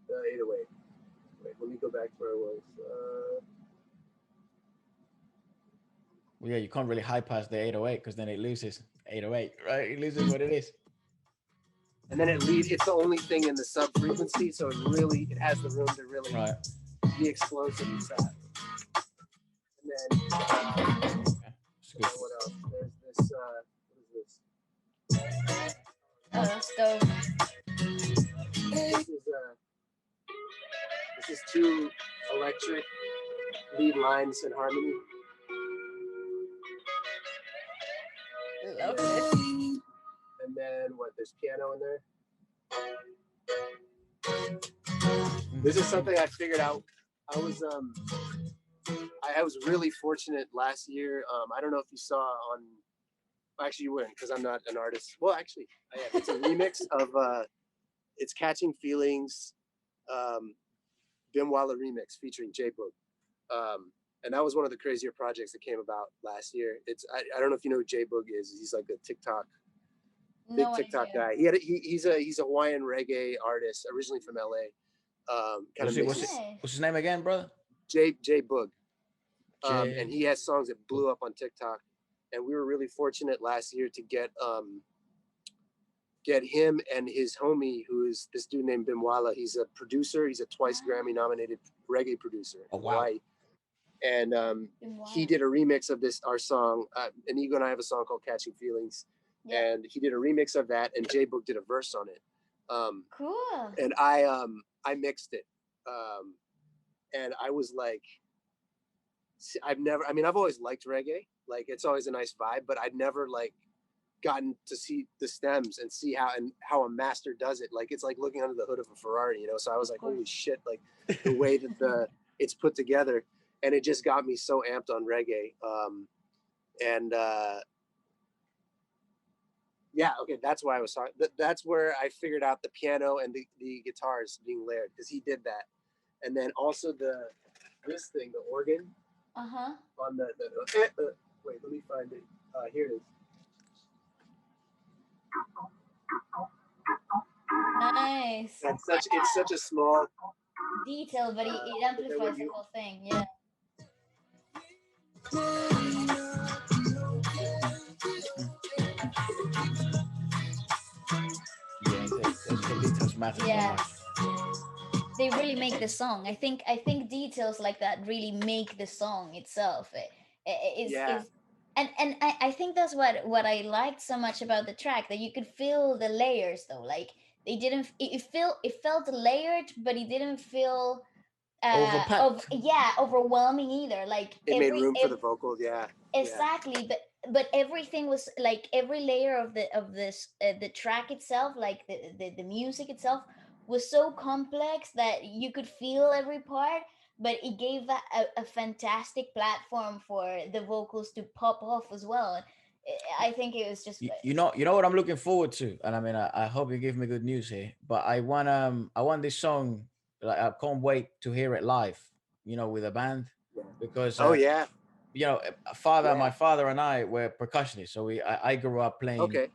The 808. Wait, let me go back to where I was. Well, yeah, you can't really high pass the 808, because then it loses 808, right? It loses what it is. And then it's the only thing in the sub frequency, so it has the room to really be explosive and fast. And then what else? There's this what is this? Stove. This is two electric lead lines in harmony. Love it. And then there's piano in there. This is something I figured out. I was really fortunate last year. I don't know if you saw on, actually you wouldn't, because I'm not an artist. Well, actually, I am. It's a remix of it's Catching Feelings, Bimwala remix featuring J-Boog. And that was one of the crazier projects that came about last year. I don't know if you know who J-Boog is. He's like a big TikTok guy. He's a Hawaiian reggae artist, originally from LA. What's his name again, brother? J-Boog. And he has songs that blew up on TikTok. And we were really fortunate last year to get him and his homie, who is this dude named Bimwala. He's a producer. He's a twice Grammy nominated reggae producer in Hawaii. And he did a remix of our song. Inigo and I have a song called Catching Feelings. Yeah. And he did a remix of that, and J-Boog did a verse on it. Cool. And I mixed it. And I was like, I've always liked reggae. Like, it's always a nice vibe, but I'd never like gotten to see the stems and see how a master does it. Like, it's like looking under the hood of a Ferrari, So I was like, holy shit, like the way that it's put together. And it just got me so amped on reggae. That's why I was talking. That's where I figured out the piano and the guitars being layered, because he did that. And then also this thing, the organ. On the wait, let me find it. Here it is. Nice. It's such a small detail, but it amplifies the whole thing. Yeah. Yeah, they really make the song. I think details like that really make the song itself. And I think that's what I liked so much about the track, that you could feel the layers though. Like they didn't. It felt layered, but it didn't feel overwhelming either. Like it made room for the vocals. Yeah. Exactly, but everything was like every layer of the track itself, like the music itself was so complex that you could feel every part, but it gave a fantastic platform for the vocals to pop off as well. I think it was just You know what I'm looking forward to, and I mean, I hope you give me good news here. But I want this song. Like, I can't wait to hear it live. You know, with a band, Yeah. because Oh yeah, you know, my yeah. father and I were percussionists, so I grew up playing Okay,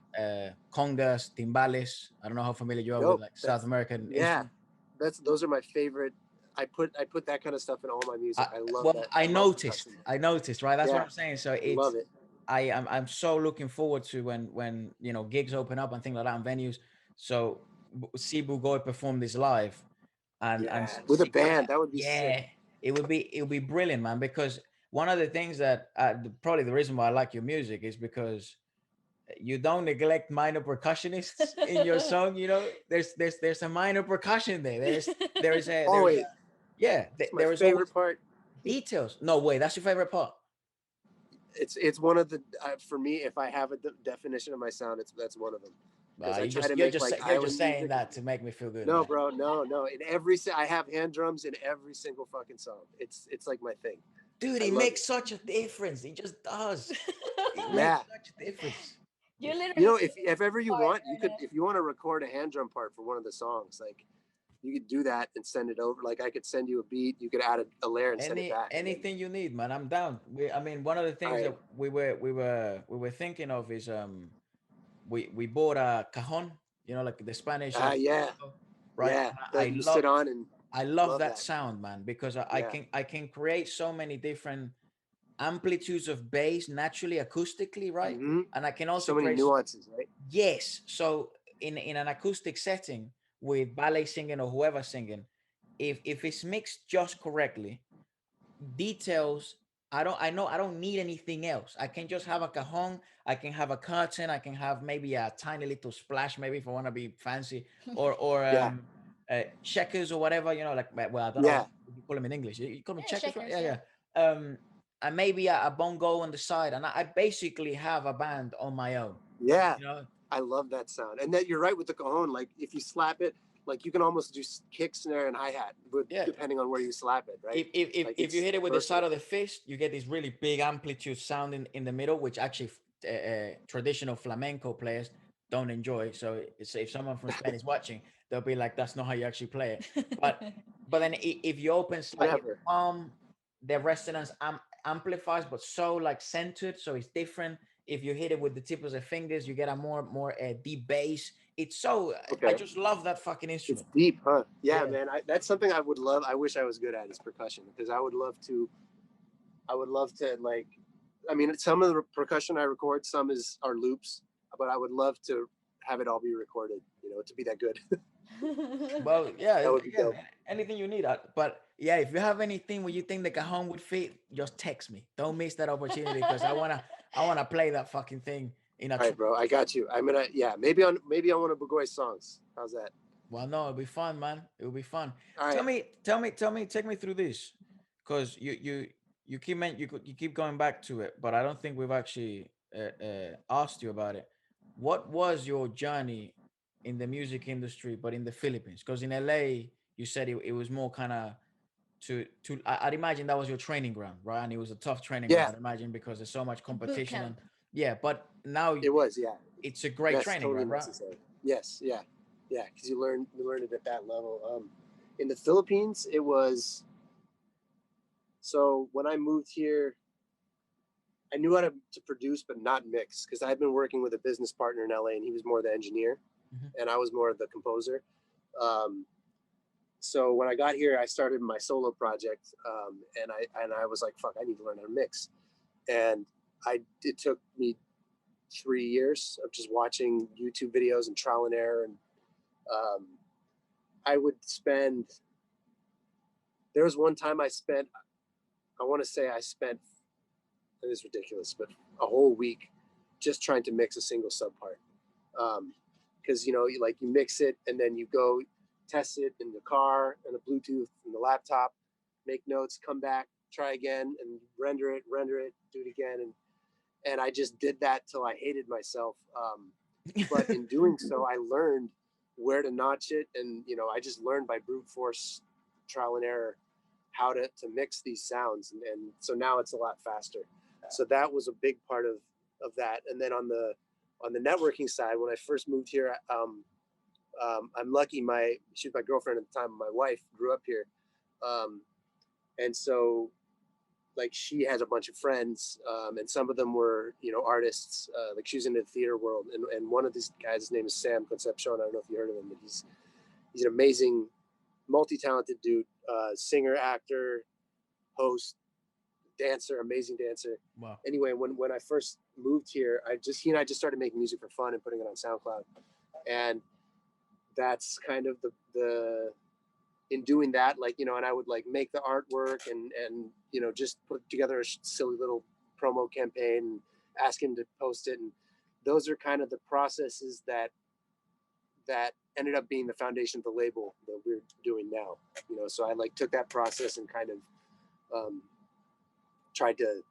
congas, timbales. I don't know how familiar you are with dope. like South That's American yeah. instruments. Those are my favorite. I put that kind of stuff in all my music. I love Well, that. I I love noticed, percussion. right? That's what Yeah, I'm saying. So love it's, it. I'm so looking forward to when you know gigs open up and things like that and venues. So see Bugoy perform this live, and Yeah, with a see kind of, band, that would be sick. yeah, it would be brilliant, man. Because one of the things that probably the reason why I like your music is because you don't neglect minor percussionists in your song. You know, there's a minor percussion there. There's a Always, yeah, it's my there is always favorite part. details. No way, that's your favorite part. It's one of the for me. If I have a definition of my sound, that's one of them. Because I try to make like You're just island saying music. that to make me feel good, No, man. bro, no. In I have hand drums in every single fucking song. It's like my thing. Dude, I it love makes it. such a difference. It just does. It makes Yeah. such a difference. You're You literally know, if ever you part want, you could right if you want to record a hand drum part for one of the songs, like you could do that and send it over. Like I could send you a beat, you could add a layer and send it back. And then, Anything you need, man. I'm down. I mean, one of the all things right, that we were thinking of is we bought a cajon, you know, like the Spanish yeah, flamenco, right? yeah, And that you sit on and I love love that that. sound, man, because Yeah. I can create so many different amplitudes of bass naturally acoustically, right? Hmm. And I can also So many create, nuances, right? yes. So in an acoustic setting with ballet singing or whoever singing, if it's mixed just correctly, details, I don't need anything else. I can just have a cajon, I can have a curtain, I can have maybe a tiny little splash, maybe if I want to be fancy, or Yeah, checkers or whatever, you know, like, well, I don't know yeah, what you call them in English. You call them yeah, checkers, right? checkers, Yeah, yeah. yeah. And maybe a bongo on the side, and I basically have a band on my own, yeah. you know. I love that sound. And that you're right with the cajon. Like if you slap it, like you can almost do kick, snare, and hi hat, but Yeah, depending on where you slap it, right? Like if you it's hit it with the side versatile. of the fist, you get this really big amplitude sound in the middle, which actually traditional flamenco players don't enjoy. So if someone from Spain is watching, they'll be like, "That's not how you actually play it." But then if you open slightly the Never. palm, the resonance amplifies, but so like centered, so it's different. If you hit it with the tip of the fingers, you get a more deep bass. It's so I Okay. just love that fucking It's instrument. deep, huh? Yeah, Yeah. man. That's something I would love. I wish I was good at is percussion because I would love to. I would love to like. I mean, some of the percussion I record, some are loops, but I would love to have it all be recorded. You know, to be that good. Well, yeah, That would be again, dope. anything you need. But yeah, if you have anything where you think the cajon would fit, just text me. Don't miss that opportunity because I wanna play that fucking thing in a All right, bro. I got you. I'm gonna. Yeah, maybe on one of Bugoy's songs. How's that? well, no, it'll be fun, man. It'll be fun. All right. Take me through this, because you keep you keep going back to it, but I don't think we've actually asked you about it. What was your journey in the music industry, but in the Philippines? Because in LA, you said it was more kind of I'd imagine that was your training ground, right? And it was a tough training ground, Yeah, I'd imagine, because there's so much Boot competition and camp. yeah. But now it was. Yeah, it's a great that's training totally ground, right? necessary. Yes. Yeah. Yeah. Because you learn it at that level. In the Philippines, it was. So when I moved here, I knew how to produce, but not mix, because I'd been working with a business partner in LA, and he was more the engineer, Mhm. and I was more the composer. Um, so when I got here, I started my solo project, and I was like, "Fuck, I need to learn how to mix." And it took me 3 years of just watching YouTube videos and trial and error, and um, I would spend. There was one time I spent. I want to say I spent. It is ridiculous, but a whole week just trying to mix a single sub part. Because you mix it and then you go test it in the car and the Bluetooth and the laptop, make notes, come back, try again, and render it, do it again, and And I just did that till I hated myself. But in doing so, I learned where to notch it. And, you know, I just learned by brute force, trial and error, how to mix these sounds. And so now it's a lot faster. So that was a big part of that. And then on the networking side, when I first moved here, I'm lucky. She was my girlfriend at the time. My wife grew up here. And so like she has a bunch of friends, and some of them were, you know, artists. Like she was in the theater world, and one of these guys, his name is Sam Concepcion. I don't know if you heard of him, but he's an amazing, multi-talented dude, singer, actor, host, dancer, amazing dancer. Wow. Anyway, when I first moved here, he and I just started making music for fun and putting it on SoundCloud, and that's kind of the in doing that, like, you know, and I would like make the artwork and you know, just put together a silly little promo campaign and ask him to post it. And those are kind of the processes that ended up being the foundation of the label that we're doing now, you know. So I like took that process and kind of tried to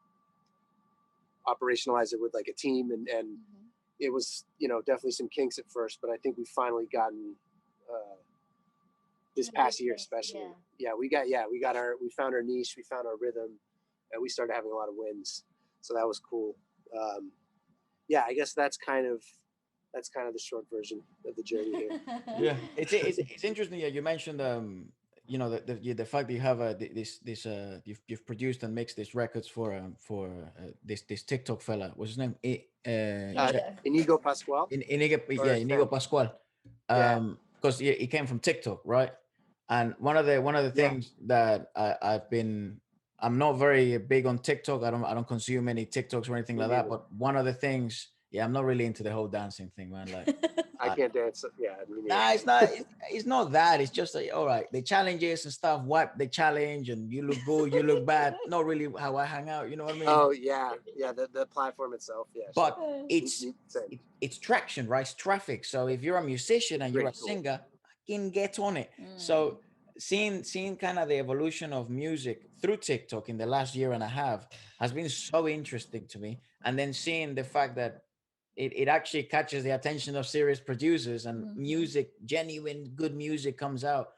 operationalize it with like a team, and it was, you know, definitely some kinks at first, but I think we've finally gotten this past year especially. We found our niche, we found our rhythm, and we started having a lot of wins. So that was cool. I guess that's kind of the short version of the journey here. Yeah, it's interesting. Yeah, you mentioned you know, the fact that you have you've produced and mixed these records for this TikTok fella. What's his name? Inigo Pascual. Inigo Pascual. Because he came from TikTok, right? And one of the things that I'm not very big on TikTok. I don't consume any TikToks or anything like that. But one of the things, I'm not really into the whole dancing thing, man. Like I can't dance. Yeah, nah, it's not. It's not that. It's just like, all right, the challenges and stuff. What the challenge, and you look good, you look bad. Not really how I hang out. You know what I mean? Oh yeah. The platform itself. Yeah. But it's traction, right? It's traffic. So if you're a musician and you're a singer, I can get on it. So seeing kind of the evolution of music through TikTok in the last year and a half has been so interesting to me. And then seeing the fact that it actually catches the attention of serious producers, and music, genuine good music comes out.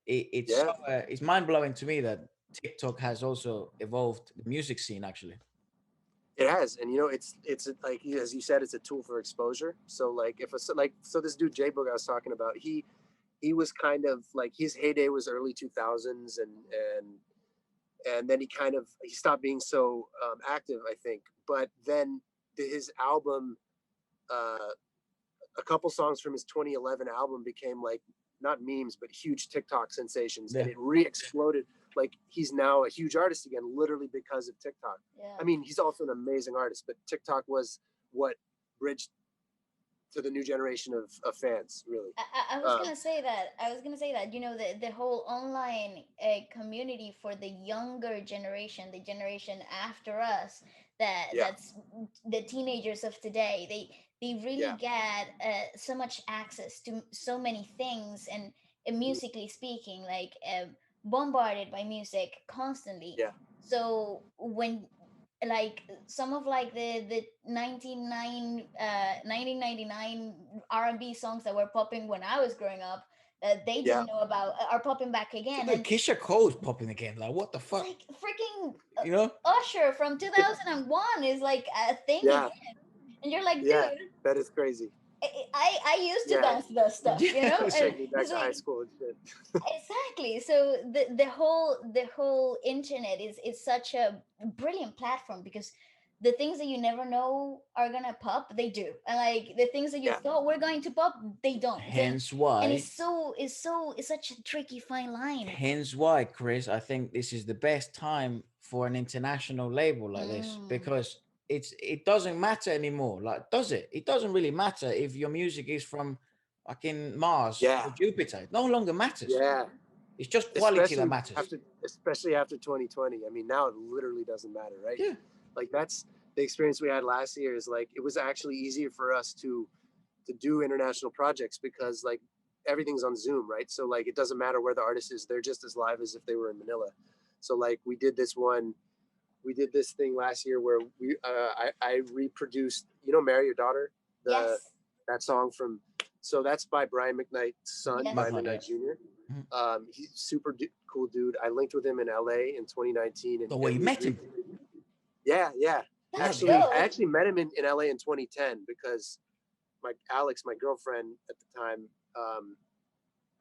It's mind blowing to me that TikTok has also evolved the music scene. Actually, it has, and you know, it's like, as you said, it's a tool for exposure. So like so this dude J Boog I was talking about, he was kind of like, his heyday was early 2000s, and then he stopped being so active, I think. But then his album, a couple songs from his 2011 album became like, not memes, but huge TikTok sensations, and it re-exploded. Like, he's now a huge artist again, literally because of TikTok. I mean, he's also an amazing artist, but TikTok was what bridged to the new generation of fans, really. I was gonna say that, you know, the whole online community for the younger generation, the generation after us, that's the teenagers of today. They really get so much access to so many things, and musically speaking, like bombarded by music constantly. So when like some of like the 1999 R&B songs that were popping when I was growing up, that they didn't know about, are popping back again. And Keisha Cole's popping again. Like, what the fuck? Like freaking you know, Usher from 2001 is like a thing again. And you're like, dude, that is crazy. I used to dance to that stuff, you know. Take me back to high school and shit. Exactly. So the whole internet is such a brilliant platform, because the things that you never know are gonna pop, they do, and like the things that you thought were going to pop, they don't. Hence why. And it's such a tricky fine line. Hence why, Chris, I think this is the best time for an international label like this, because it doesn't matter anymore. Like, does it? It doesn't really matter if your music is from fucking Mars or Jupiter. It no longer matters. It's just quality that matters. Especially after 2020. I mean, now it literally doesn't matter, right? Yeah. Like, that's the experience we had last year. Is like, it was actually easier for us to do international projects, because like everything's on Zoom, right? So like, it doesn't matter where the artist is, they're just as live as if they were in Manila. So like, we did this one we did this thing last year where I reproduced, Marry Your Daughter, Yes. that song from, so that's by Brian McKnight's son, Yes. Brian McKnight Jr. He's super cool dude. I linked with him in LA in 2019. The way you met him. Yeah. That's I dope. actually met him in LA in 2010 because Alex, my girlfriend at the time,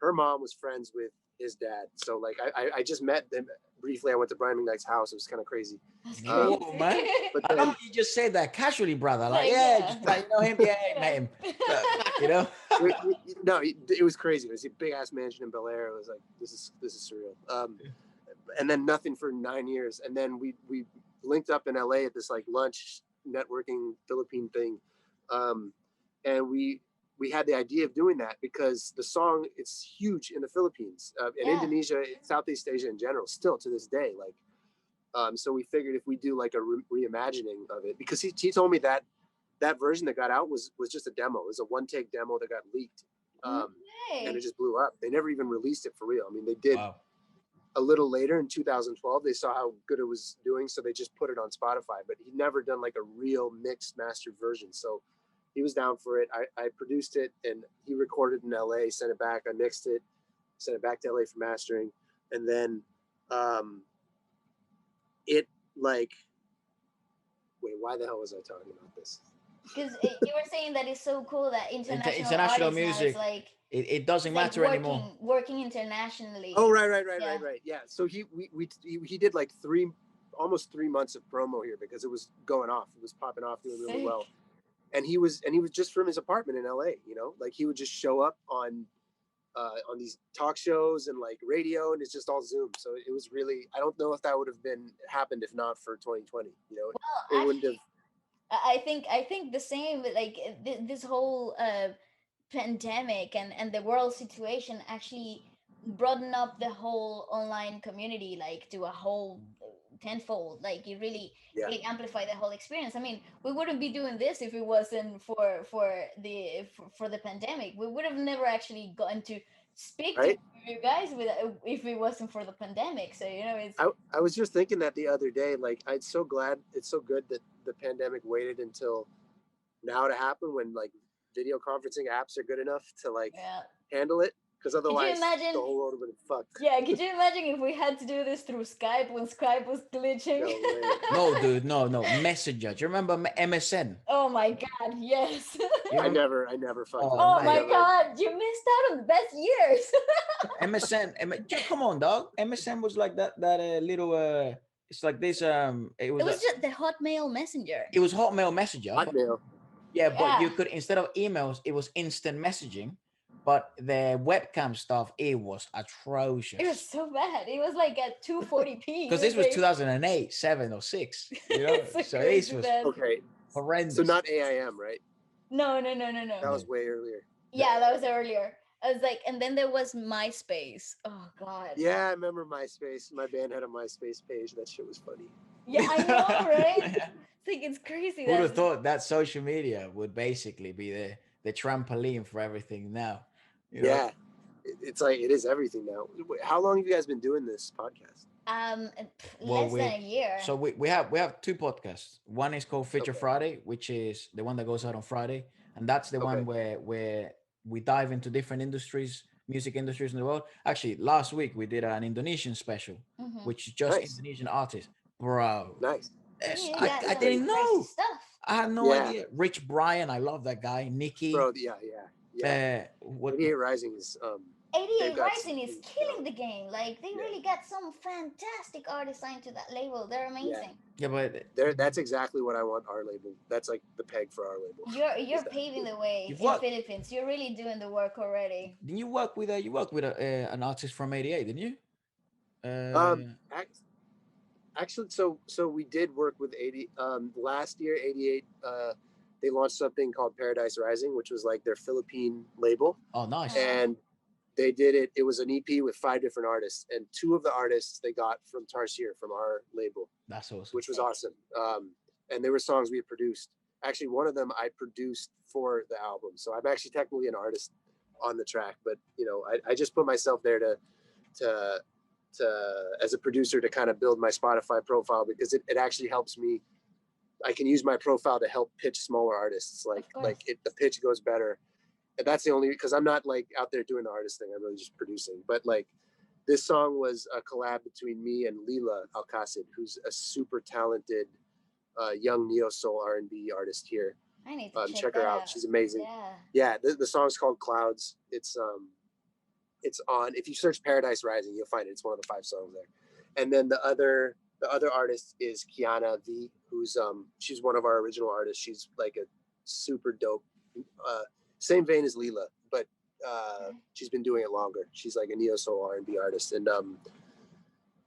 her mom was friends with his dad. So like I just met them briefly. I went to Brian McKnight's house. It was kind of crazy. That's Whoa, crazy. man. But I then, know you just said that casually, brother. Like, Like, yeah, yeah. just like, you know him? Yeah, I met him. You know? no, it was crazy. It was a big ass mansion in Bel Air. It was like, this is surreal. And then nothing for 9 years. And then we linked up in LA at this like lunch networking Philippine thing. And we had the idea of doing that because the song, it's huge in the Philippines, in Indonesia, Southeast Asia in general, still to this day. Like, so we figured if we do like a reimagining of it, because he told me that version that got out was just a demo. It was a one take demo that got leaked, and it just blew up. They never even released it for real. I mean, they did a little later in 2012. They saw how good it was doing, so they just put it on Spotify. But he'd never done like a real mixed mastered version. So he was down for it. I produced it, and he recorded in LA, sent it back. I mixed it, sent it back to LA for mastering, and then it like, wait, why the hell was I talking about this? Because you were saying that it's so cool that international music, now, like, it doesn't matter anymore. Working internationally. Oh, right. Yeah. So he did like almost 3 months of promo here because it was going off. It was popping off, doing really well. And he was just from his apartment in LA, like he would just show up on these talk shows and like radio, and it's just all Zoom. So it was really, I don't know if that would have happened if not for 2020. Well, it wouldn't have. I think the same. Like this whole pandemic and the world situation actually broadened up the whole online community, like to a whole tenfold. Like it really amplified the whole experience. I mean, we wouldn't be doing this if it wasn't for the pandemic. We would have never actually gotten to speak to you guys if it wasn't for the pandemic. So it's. I was just thinking that the other day. Like, I'm so glad, it's so good that the pandemic waited until now to happen, when like video conferencing apps are good enough to like handle it. Because otherwise, the whole world would have been fucked. Yeah, could you imagine if we had to do this through Skype when Skype was glitching? No, dude, no. Messenger. Do you remember MSN? Oh my God, yes. I never fucked. Oh my God, you missed out on the best years. MSN. Come on, dog. MSN was like that little. It's like this. It was just the Hotmail Messenger. It was Hotmail Messenger. Hotmail. But you could, instead of emails, it was instant messaging. But the webcam stuff, it was atrocious. It was so bad. It was like at 240p. Because this was 2008, 7 or 6. So this was horrendous. So not AIM, right? No. That was way earlier. Yeah, that was earlier. I was like, and then there was MySpace. Oh God. Yeah, I remember MySpace. My band had a MySpace page. That shit was funny. Yeah, I know, right? It's crazy. Who would have thought that social media would basically be the trampoline for everything now? Yeah, it's like, it is everything now. How long have you guys been doing this podcast? Less than a year. So we have 2 podcasts. One is called Feature Friday, which is the one that goes out on Friday, and that's the one where we dive into different industries, music industries in the world. Actually, last week we did an Indonesian special, which is just Indonesian artists, bro. Nice. I didn't know. I had no idea. Rich Brian, I love that guy. Nikki. Bro, yeah. 88Rising is 88Rising is killing the game. Like, they really got some fantastic artists signed to that label. They're amazing. Yeah, but that's exactly what I want our label. That's like the peg for our label. You're paving the way in the Philippines. You're really doing the work already. Didn't you work with an artist from 88? Didn't you? Actually, so we did work with 80. Last year, 88. They launched something called Paradise Rising, which was like their Philippine label. Oh, nice. And they did it. It was an EP with 5 different artists, and 2 of the artists they got from Tarsier, from our label. That's awesome. Which was awesome. And they were songs we had produced. Actually, one of them I produced for the album. So I'm actually technically an artist on the track, but I just put myself there to as a producer to kind of build my Spotify profile, because it actually helps me. I can use my profile to help pitch smaller artists. The pitch goes better. And that's the only, because I'm not like out there doing the artist thing. I'm really just producing. But like this song was a collab between me and Leela Alcacid, who's a super talented young neo soul R&B artist here. I need to check her out. She's amazing. Yeah. The song's called Clouds. It's on, if you search 88 Rising, you'll find it. It's one of the 5 songs there. And then the other artist is Kiana V, who's she's one of our original artists. She's like a super dope, same vein as Leela, but she's been doing it longer. She's like a neo soul R&B artist, and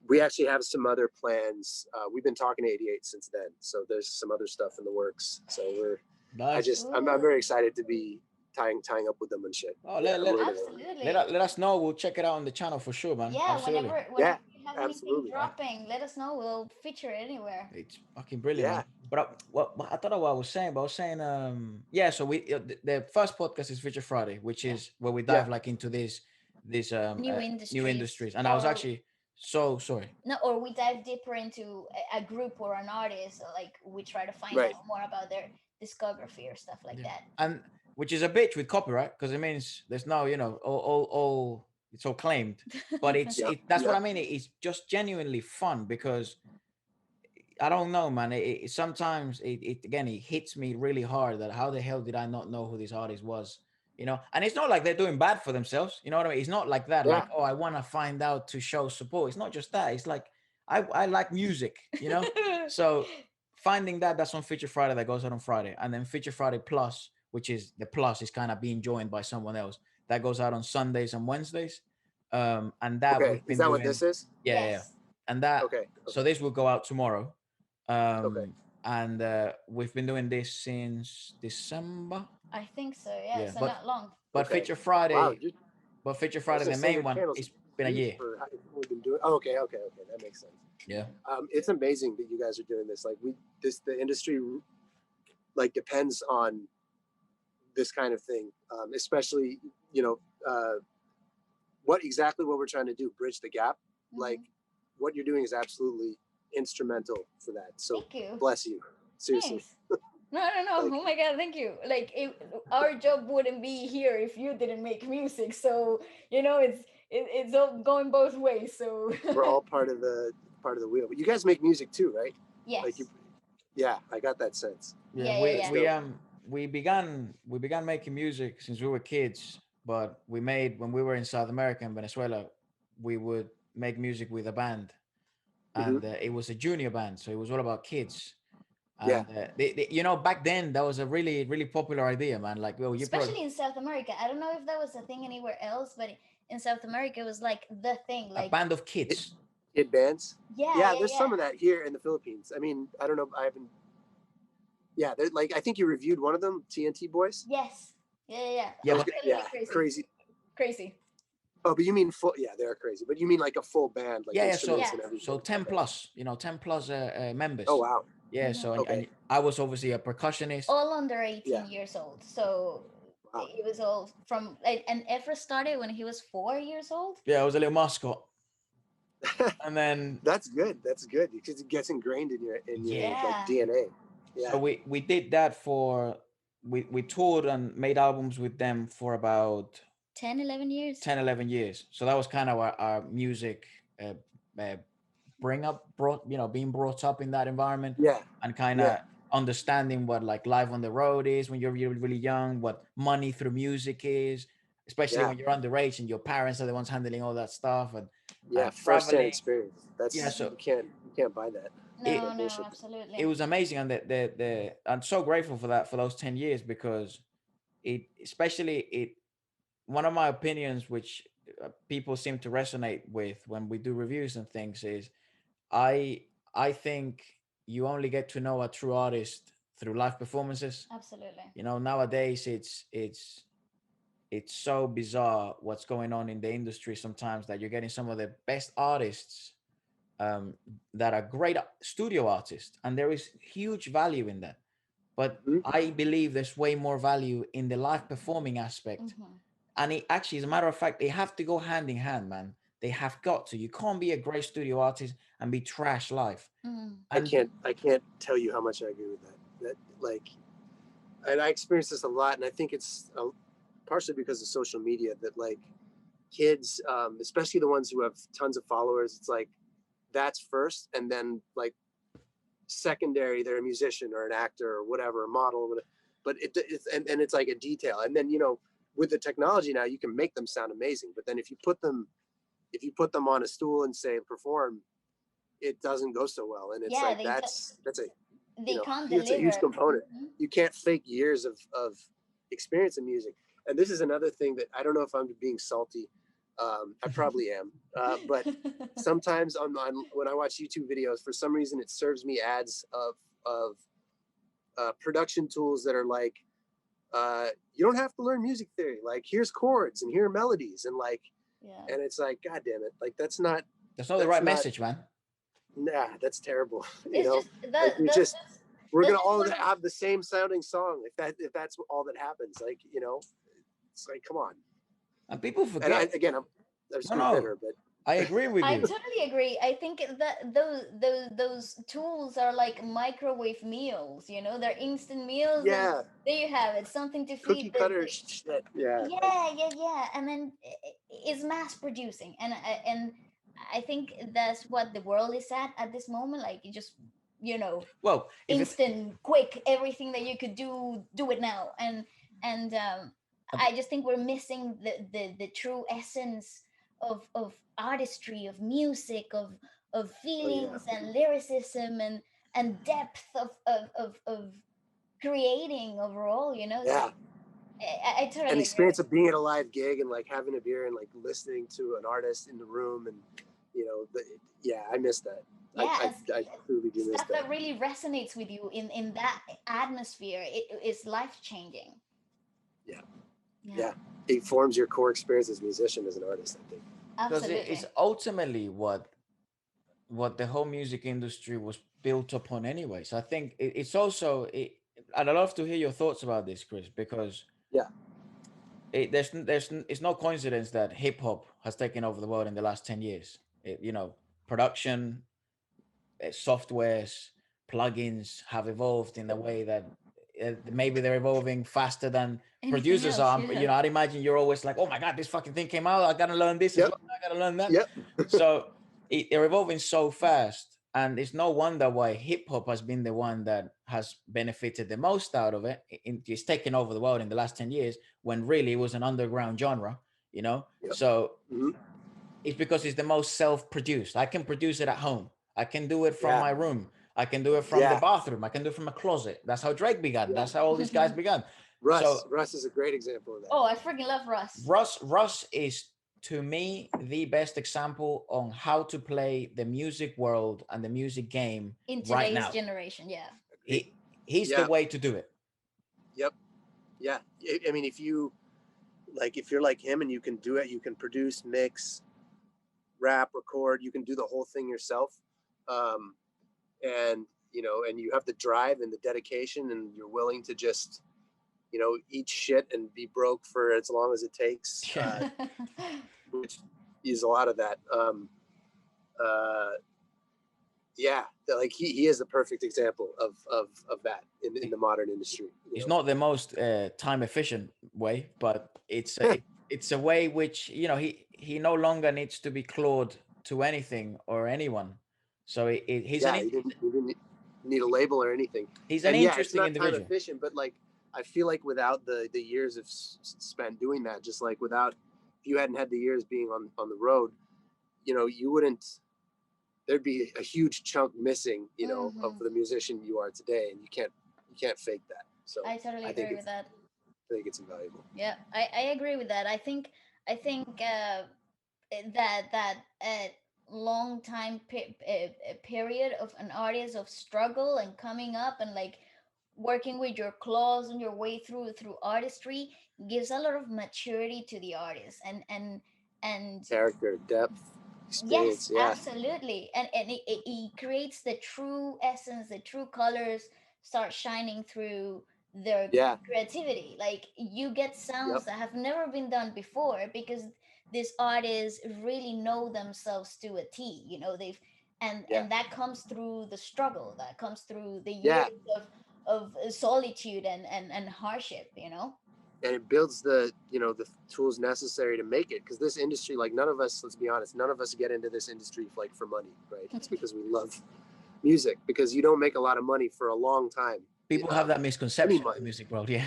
we actually have some other plans. We've been talking to 88 since then, so there's some other stuff in the works. So I'm very excited to be tying up with them and shit. Oh, let us know. We'll check it out on the channel for sure, man. Yeah, absolutely. Whenever you have anything dropping, let us know. We'll feature it anywhere. It's fucking brilliant. Yeah. Man. But I thought what I was saying, but I was saying, so we the first podcast is Feature Friday, which is where we dive like into this new industries, and I was actually so sorry. No, or we dive deeper into a group or an artist, like we try to find out more about their discography or stuff like that. And which is a bitch with copyright, because it means there's no, all it's all claimed, but that's what I mean. It's just genuinely fun, because I don't know, man. Sometimes it hits me really hard that how the hell did I not know who this artist was, And it's not like they're doing bad for themselves, you know what I mean? It's not like that, like, oh, I want to find out to show support. It's not just that. It's like I like music, So finding that's on Feature Friday, that goes out on Friday, and then Feature Friday Plus, which is the plus is kind of being joined by someone else, that goes out on Sundays and Wednesdays. And that we've been is that doing, what this is? Yeah. And that so this will go out tomorrow. And we've been doing this since December. I think so. Yeah. So not long. But Feature Friday, the main one, it's been a year. We've been doing. Okay, that makes sense. Yeah. It's amazing that you guys are doing this. Like the industry, like, depends on this kind of thing, especially what we're trying to do, bridge the gap. Mm-hmm. Like what you're doing is absolutely instrumental for that. So thank you. Bless you. Seriously. No. Oh my God, thank you. Like our job wouldn't be here if you didn't make music. So it's all going both ways. So we're all part of the wheel. But you guys make music too, right? Yes. Like I got that sense. We began making music since we were kids, but when we were in South America and Venezuela, we would make music with a band, and it was a junior band, so it was all about kids. And back then that was a really, really popular idea, man. Like, well, especially in South America. I don't know if that was a thing anywhere else, but in South America it was like the thing, like a band of kids. Kid bands. Yeah, there's some of that here in the Philippines. I mean, I don't know. I haven't. Yeah, like I think you reviewed one of them, TNT Boys. Yes. Yeah. Crazy. Oh, but you mean full? Yeah, they're crazy. But you mean like a full band, like instruments and everything. So 10 plus, 10 plus members. Oh wow. Yeah. So and I was obviously a percussionist. All under 18 years old. So it was all from. And Efra started when he was 4 years old. Yeah, I was a little mascot. And then that's good because it gets ingrained in your like DNA. Yeah. So we did that we toured and made albums with them for about 11 years. So that was kind of our music being brought up in that environment. Yeah. And kind of understanding what like live on the road is when you're really, really young, what money through music is, especially when you're underage and your parents are the ones handling all that stuff. And first-hand experience. That's so you can't buy that. No, absolutely. It was amazing, and I'm so grateful for that, for those 10 years, because one of my opinions, which people seem to resonate with when we do reviews and things, is I think you only get to know a true artist through live performances. Absolutely. Nowadays it's so bizarre what's going on in the industry sometimes, that you're getting some of the best artists that are great studio artists, and there is huge value in that. But I believe there's way more value in the live performing aspect. And it actually, as a matter of fact, they have to go hand in hand, man. They have got to. You can't be a great studio artist and be trash live. Mm. And I can't tell you how much I agree with that. That like, and I experience this a lot, and I think it's partially because of social media that like kids, especially the ones who have tons of followers, it's like that's first, and then like secondary, they're a musician or an actor or whatever, a model, whatever. But it's and it's like a detail, and then with the technology now, you can make them sound amazing. But then if you put them on a stool and say perform, it doesn't go so well, and it's Yeah, like that's a they can't it's a huge deliver. component. Mhm. You can't fake years of experience in music. And this is another thing that I don't know if I'm being salty. I probably am, but sometimes on when I watch YouTube videos, for some reason it serves me ads of production tools that are like, you don't have to learn music theory. Like here's chords and here are melodies and like, Yeah. and it's like, God damn it, like that's not the that's right not message, man. nah, that's terrible. It's just Like we just we're that's gonna just all one of- have the same sounding song if that's all that happens. Like it's like come on. And people And I, forget. again, I'm No, screw no, bitter, but I agree with I you. totally agree. I think that those tools are like microwave meals, they're instant meals, and yeah, there you have it, something to cookie feed cutter shit. Yeah, like, yeah, and then it's mass producing, and I think that's what the world is at this moment. Like you just Well, if it, instant, quick, everything that you could do it now, and I just think we're missing the true essence of artistry, of music, of oh yeah, feelings and lyricism and depth of creating overall. So yeah. I And totally the agree. experience of being at a live gig and like having a beer and like listening to an artist in the room and yeah, I miss that. Yeah, I truly do miss stuff that. that really resonates with you in that atmosphere, it is life changing. Yeah, Yeah, yeah. It forms your core experience as a musician, as an artist, I think. because it's absolutely. ultimately what the whole music industry was built upon anyways. I think it's also I'd love to hear your thoughts about this, Chris, because Yeah, it's no coincidence that hip hop has taken over the world in the last 10 years. Production, softwares, plugins have evolved in a way that maybe they're evolving faster than Anything producers else? are. Yeah. I'd imagine you're always like, oh my God, this fucking thing came out. I got to learn this as yep, well. I got to learn that. yep. So they're evolving so fast. And it's no wonder why hip hop has been the one that has benefited the most out of it. It's taken over the world in the last 10 years when really it was an underground genre. Yep. So Mm-hmm. it's because it's the most self-produced. I can produce it at home. I can do it from Yeah, my room. I can do it from the yeah, bathroom. I can do it from a closet. That's how Drake began. yeah. That's how all these guys began. So Russ is a great example of that. Oh, I freaking love Russ. Russ is to me the best example on how to play the music world and the music game In right today's now. generation, yeah. He's the Yeah, way to do it. yep, yeah. I mean, if you're like him and you can do it, you can produce, mix, rap, record, you can do the whole thing yourself. And and you have the drive and the dedication, and you're willing to just eat shit and be broke for as long as it takes, which is a lot of that. Uh, yeah, like he is the perfect example of that in the modern industry. It's not the most time efficient way, but it's a way which he no longer needs to be clawed to anything or anyone. So he's Yeah, he didn't need a label or anything. he's an And yeah, it's interesting not time individual. efficient, but like I feel like without the years of spent doing that, just like without, if you hadn't had the years being on the road, you wouldn't. There'd be a huge chunk missing, of the musician you are today, and you can't fake that. So I totally agree with that. I think it's invaluable. Yeah, I agree with that. I think that long time period of an artist of struggle and coming up and like working with your claws and your way through artistry gives a lot of maturity to the artist and Character, depth, yes, experience. Yeah, absolutely, and it creates the true essence, the true colors start shining through their yeah, creativity. Like you get yep, sounds that have never been done before because these artists really know themselves to a T. You know, they've and that comes through the struggle, that comes through the years of solitude and hardship. You know. And it builds the, you know, the tools necessary to make it, because this industry, like, none of us, let's be honest, none of us get into this industry like for money, right? It's because we love music, because you don't make a lot of money for a long time. People have that misconception in the music world. Yeah.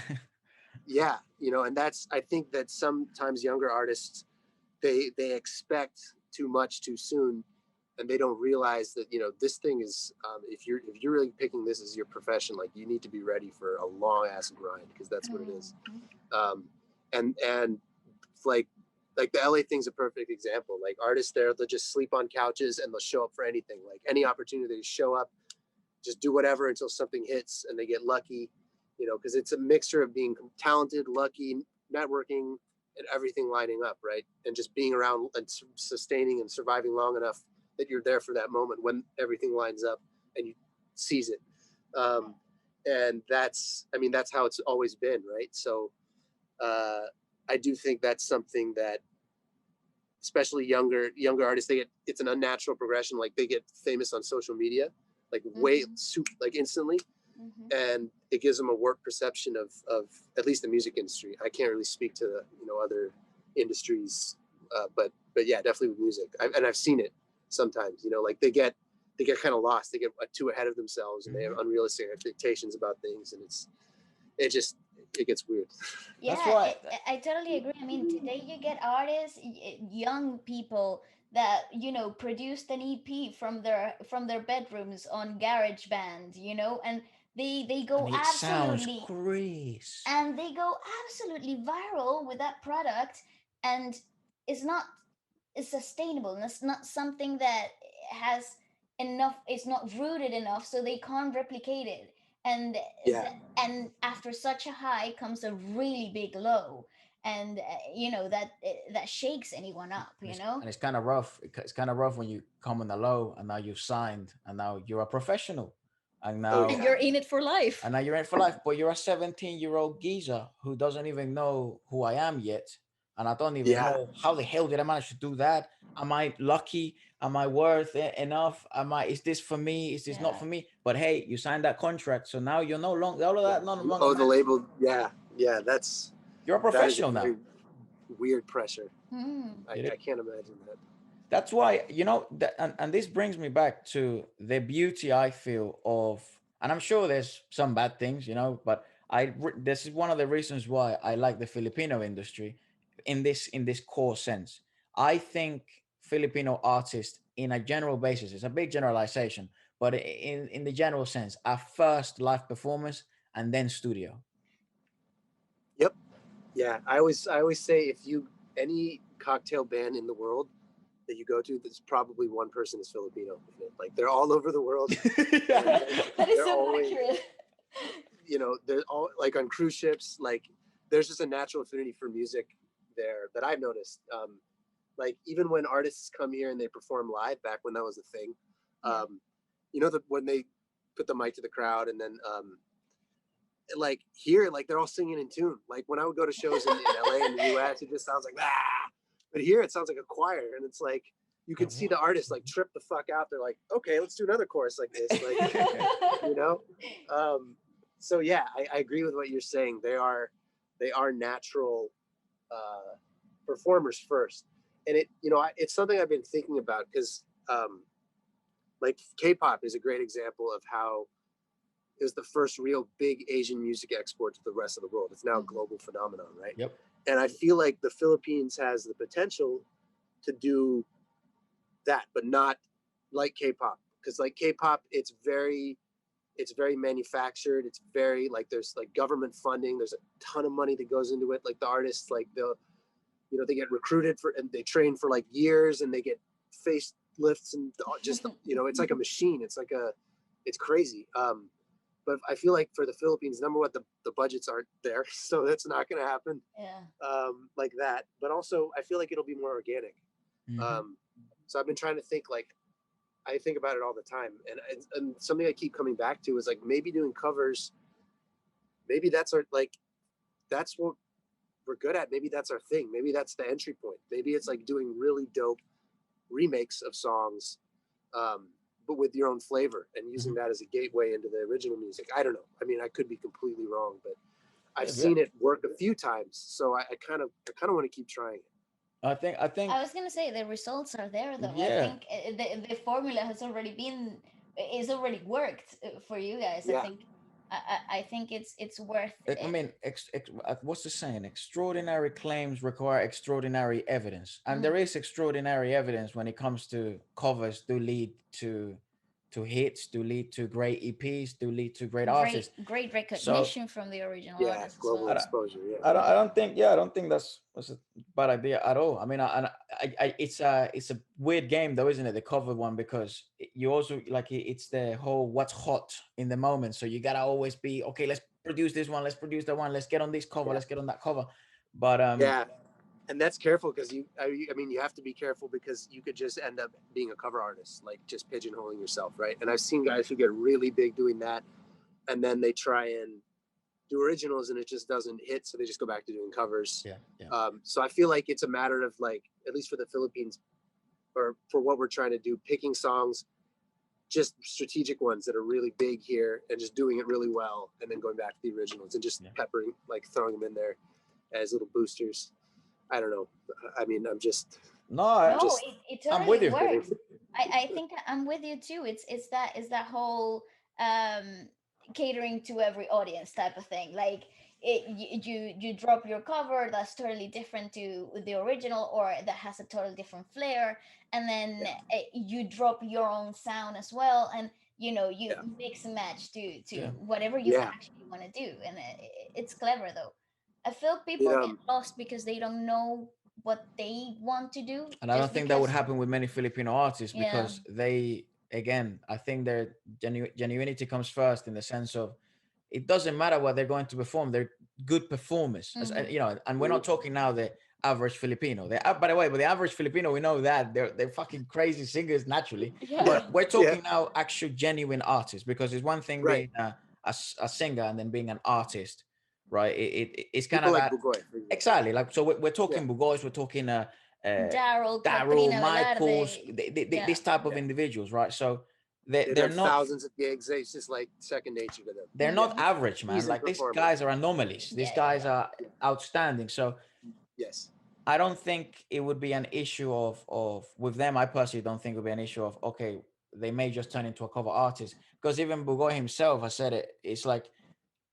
Yeah, you know, and that's, I think that sometimes younger artists, they expect too much too soon, and they don't realize that, you know, this thing is, if you're really picking this as your profession, like, you need to be ready for a long ass grind, because that's what it is. And like the LA thing's a perfect example. Like, artists there, they'll just sleep on couches and they'll show up for anything. Like, any opportunity to show up, just do whatever until something hits and they get lucky, you know, because it's a mixture of being talented, lucky, networking, and everything lining up, right? And just being around and sustaining and surviving long enough that you're there for that moment when everything lines up and you seize it. And that's, I mean, that's how it's always been, right? So I do think that's something that, especially younger artists, they get, it's an unnatural progression. Like, they get famous on social media, like like instantly. And it gives them a warped perception of at least the music industry. I can't really speak to the, you know, other industries, but yeah, definitely with music. And I've seen it sometimes, you know, like they get kind of lost. They get too ahead of themselves, and they have unrealistic expectations about things, and it gets weird. Yeah, That's why. I totally agree. I mean, today you get artists, young people that, you know, produced an EP from their bedrooms on GarageBand, you know, and they go And it sounds great. and they go absolutely viral with that product, and it's not it's sustainable, and it's not something that has enough, it's not rooted enough, so they can't replicate it. And and after such a high comes a really big low, and you know that shakes anyone up, you know. And it's kind of rough. It's kind of rough when you come on the low, and now you've signed, and now you're a professional, and now And you're in it for life. and now you're in for life. But you're a 17-year-old geezer who doesn't even know who I am yet, and I don't even know how the hell did I manage to do that. Am I lucky? Am I worth enough? Is this for me? Is this not for me? But hey, you signed that contract, so now you're no longer all of that. No longer. Oh, the label. Yeah, that's. You're a professional now. Weird pressure. I can't imagine that. That's why, you know, and this brings me back to the beauty I feel of, and I'm sure there's some bad things, you know, but this is one of the reasons why I like the Filipino industry in this core sense. I think Filipino artists, in a general basis, it's a big generalization, but in the general sense, are first live performance and then studio. Yep. Yeah, I always say, if any cocktail band in the world that you go to, there's probably one person is Filipino in it. Like, they're all over the world. That is so accurate. You know, they're all like on cruise ships. Like, there's just a natural affinity for music there that I've noticed. Like, even when artists come here and they perform live, back when that was a thing, you know, when they put the mic to the crowd, and then like here, like, they're all singing in tune. Like, when I would go to shows in LA and the US, it just sounds like but here it sounds like a choir, and it's like you can see the artist like trip the fuck out. They're like, okay, let's do another chorus like this, like you know. So yeah, I agree with what you're saying. They are natural performers first, and it's something I've been thinking about, because like K-pop is a great example of how it was the first real big Asian music export to the rest of the world. It's now a global phenomenon, right? Yep. And I feel like the Philippines has the potential to do that, but not like K-pop, because like K-pop, it's very manufactured. It's very like, there's like government funding. There's a ton of money that goes into it. Like, the artists, like they get recruited and they train for like years, and they get facelifts, and just, it's like a machine. It's crazy. But I feel like for the Philippines, number one, the budgets aren't there, so that's not going to happen. Like that. But also, I feel like it'll be more organic. So I've been trying to think, like, I think about it all the time, and something I keep coming back to is like, maybe doing covers. Maybe that's what we're good at. Maybe that's our thing. Maybe that's the entry point. Maybe it's like doing really dope remakes of songs, but with your own flavor and using that as a gateway into the original music. I don't know. I mean, I could be completely wrong, but I've seen it work a few times. So I kind of want to keep trying it. I think I was gonna say the results are there though. I yeah. think the formula has already been is already worked for you guys. Yeah. I think it's worth it. I mean, what's the saying? Extraordinary claims require extraordinary evidence, and there is extraordinary evidence when it comes to covers do lead to hits, do lead to great EPs, do lead to great artists. Great So recognition from the original artist as global well. exposure. Yeah. I don't think that's a bad idea at all. I mean, it's a weird game though, isn't it? The cover one, because you also like it's the whole what's hot in the moment. So you gotta always be okay. Let's produce this one. Let's produce that one. Let's get on this cover. Let's get on that cover. But and that's careful because I mean, you have to be careful because you could just end up being a cover artist, like just pigeonholing yourself, right? And I've seen guys who get really big doing that, and then they try and do originals and it just doesn't hit, so they just go back to doing covers. So I feel like it's a matter of, like, at least for the Philippines, or for what we're trying to do, picking songs, just strategic ones that are really big here and just doing it really well, and then going back to the originals and just peppering, like throwing them in there as little boosters. I don't know. I mean, I'm just it totally I'm with you. works. I think I'm with you too. It's that whole catering to every audience type of thing. Like you drop your cover that's totally different to the original, or that has a totally different flair, and then you drop your own sound as well, and you mix and match to whatever you actually want to do, and it's clever though. I feel people get lost because they don't know what they want to do. And I don't think that would happen with many Filipino artists because they, again, I think their genuinity comes first, in the sense of it doesn't matter what they're going to perform. They're good performers, and we're not talking now the average Filipino. By the way, but the average Filipino, we know that they're fucking crazy singers naturally. But we're talking now actual genuine artists, because it's one thing being a singer and then being an artist. Right, it's kind people of like Bugoy, exactly like, so we're talking Bugoys, we're talking Daryl, Michaels, this type of individuals, right? So they're not thousands of gigs. It's just like second nature to them. They're not average, man. Like these guys are anomalies. These guys are outstanding. So I don't think it would be an issue of with them. I personally don't think it would be an issue of, okay, they may just turn into a cover artist, because even Bugoy himself has said it. It's like,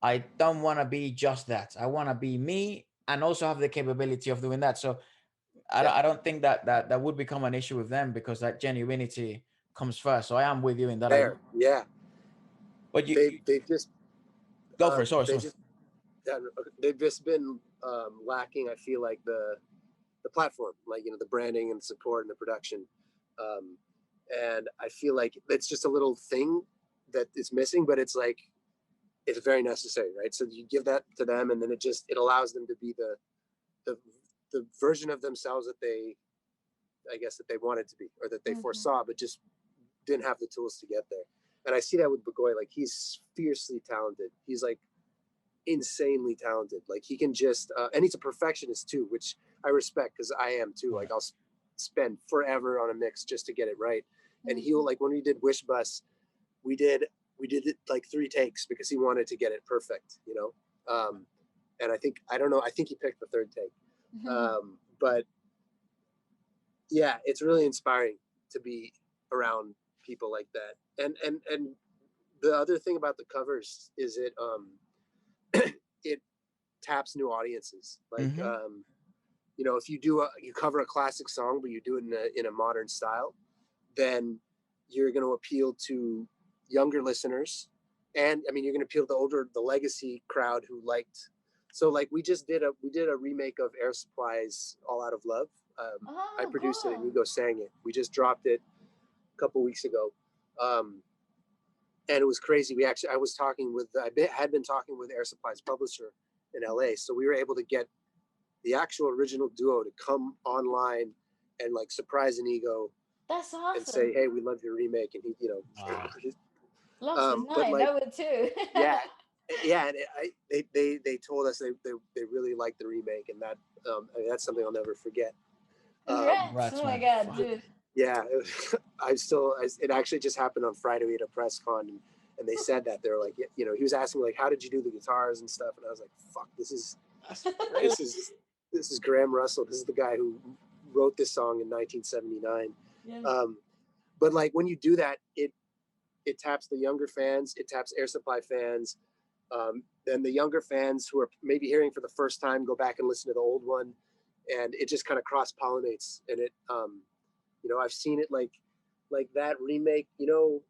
I don't want to be just that. I want to be me and also have the capability of doing that. So I don't think that would become an issue with them, because that genuinity comes first. So I am with you in that. But they've just go for it. Sorry. They've just been lacking, I feel like, the platform, like, the branding and support and the production. And I feel like it's just a little thing that is missing, but it's like, it's very necessary, right? So you give that to them, and then it allows them to be the version of themselves that they wanted to be, or that they foresaw, but just didn't have the tools to get there. And I see that with Bugoy. Like, he's fiercely talented. He's like insanely talented. Like, he can just and he's a perfectionist too, which I respect, because I am too. Like, I'll spend forever on a mix just to get it right. And he'll, like, when we did Wish Bus, we did it like 3 takes, because he wanted to get it perfect, and I think he picked the 3rd take. But yeah, it's really inspiring to be around people like that. And the other thing about the covers is it it taps new audiences. Like, if you cover a classic song, but you do it in a modern style, then you're going to appeal to younger listeners, and I mean, you're going to appeal to the legacy crowd who liked. So, like, we did a remake of Air Supply's All Out of Love. I produced it, and Inigo sang it. We just dropped it a couple weeks ago, and it was crazy. I had been talking with Air Supply's publisher in LA, so we were able to get the actual original duo to come online and, like, surprise Inigo. That's awesome. And say, hey, we love your remake, and he, Loves his mind. I would too. Yeah, and they told us they really liked the remake, and that I mean, that's something I'll never forget. Congrats. Oh my God, Fuck. dude. Yeah, it actually just happened on Friday. We had a press con, and they said that they were like, you know, he was asking me like, how did you do the guitars and stuff, and I was like, fuck, this is Graham Russell. This is the guy who wrote this song in 1979. Yeah. But like when you do that, it taps the younger fans, it taps Air Supply fans. Then the younger fans who are maybe hearing for the first time go back and listen to the old one, and it just kind of cross pollinates. And it, you know, I've seen it like that remake. You know,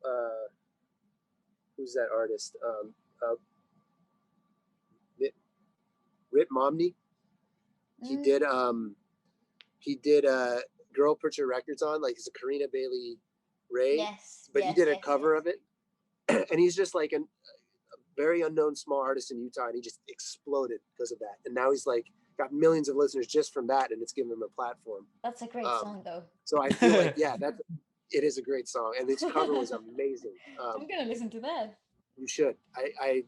who's that artist? Rit Momney. He did Girl Put Your Records On, like it's a Karina Bailey Ray. Yes. But he did a cover of it, and he's just like a very unknown small artist in Utah, and he just exploded because of that. And now he's like got millions of listeners just from that, and it's given him a platform. That's a great song, though. So I feel like, yeah, it is a great song, and its cover was amazing. I'm gonna listen to that. You should. I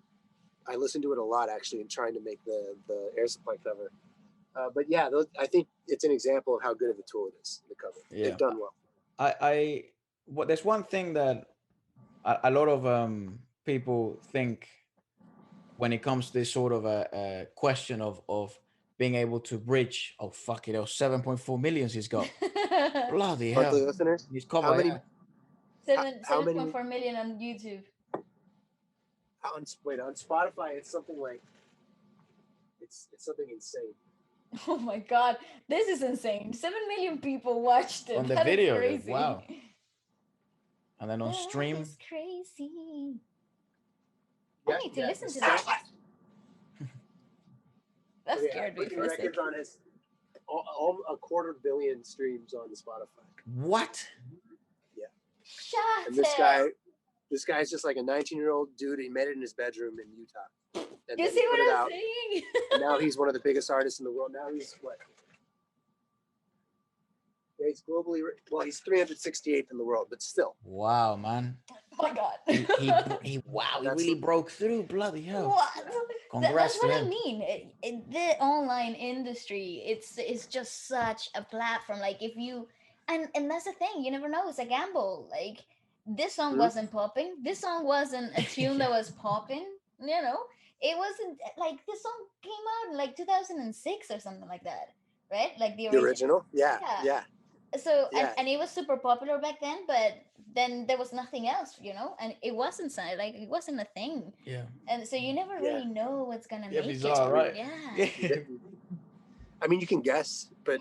listen to it a lot actually, in trying to make the Air Supply cover. But yeah, I think it's an example of how good of a tool it is. The cover, they've done well. There's one thing that a lot of people think when it comes to this sort of a question of being able to bridge. Oh fuck it! 7.4 million he's got. Bloody hell! Monthly listeners. He's covered. How many? 7.4 million on YouTube. On Spotify, it's something like it's something insane. Oh my God, this is insane. 7 million people watched it. On the That is video. crazy. Wow. And then on stream. That is crazy. Yeah, I need to listen to that. That scared me for a second. On his, all 250 million streams on Spotify. What? Yeah. Shut And it. this guy's just like a 19-year-old dude. He made it in his bedroom in Utah. And You see what I'm saying? And now he's one of the biggest artists in the world. Now he's what? Yeah, he's globally, well, he's 368th in the world, but still. Wow, man. Oh my God. He really broke through. Bloody hell. What? Congrats That's what to I him. mean. The online industry, it's just such a platform. Like if you, and that's the thing, you never know. It's a gamble. Like this song wasn't popping. This song wasn't a tune that was popping. You know, it wasn't like this song came out in like 2006 or something like that, right? Like the original. Yeah. So and it was super popular back then, but then there was nothing else, you know, and it wasn't a thing. Yeah. And so you never really know what's gonna make bizarre, it. right? Yeah. I mean, you can guess, but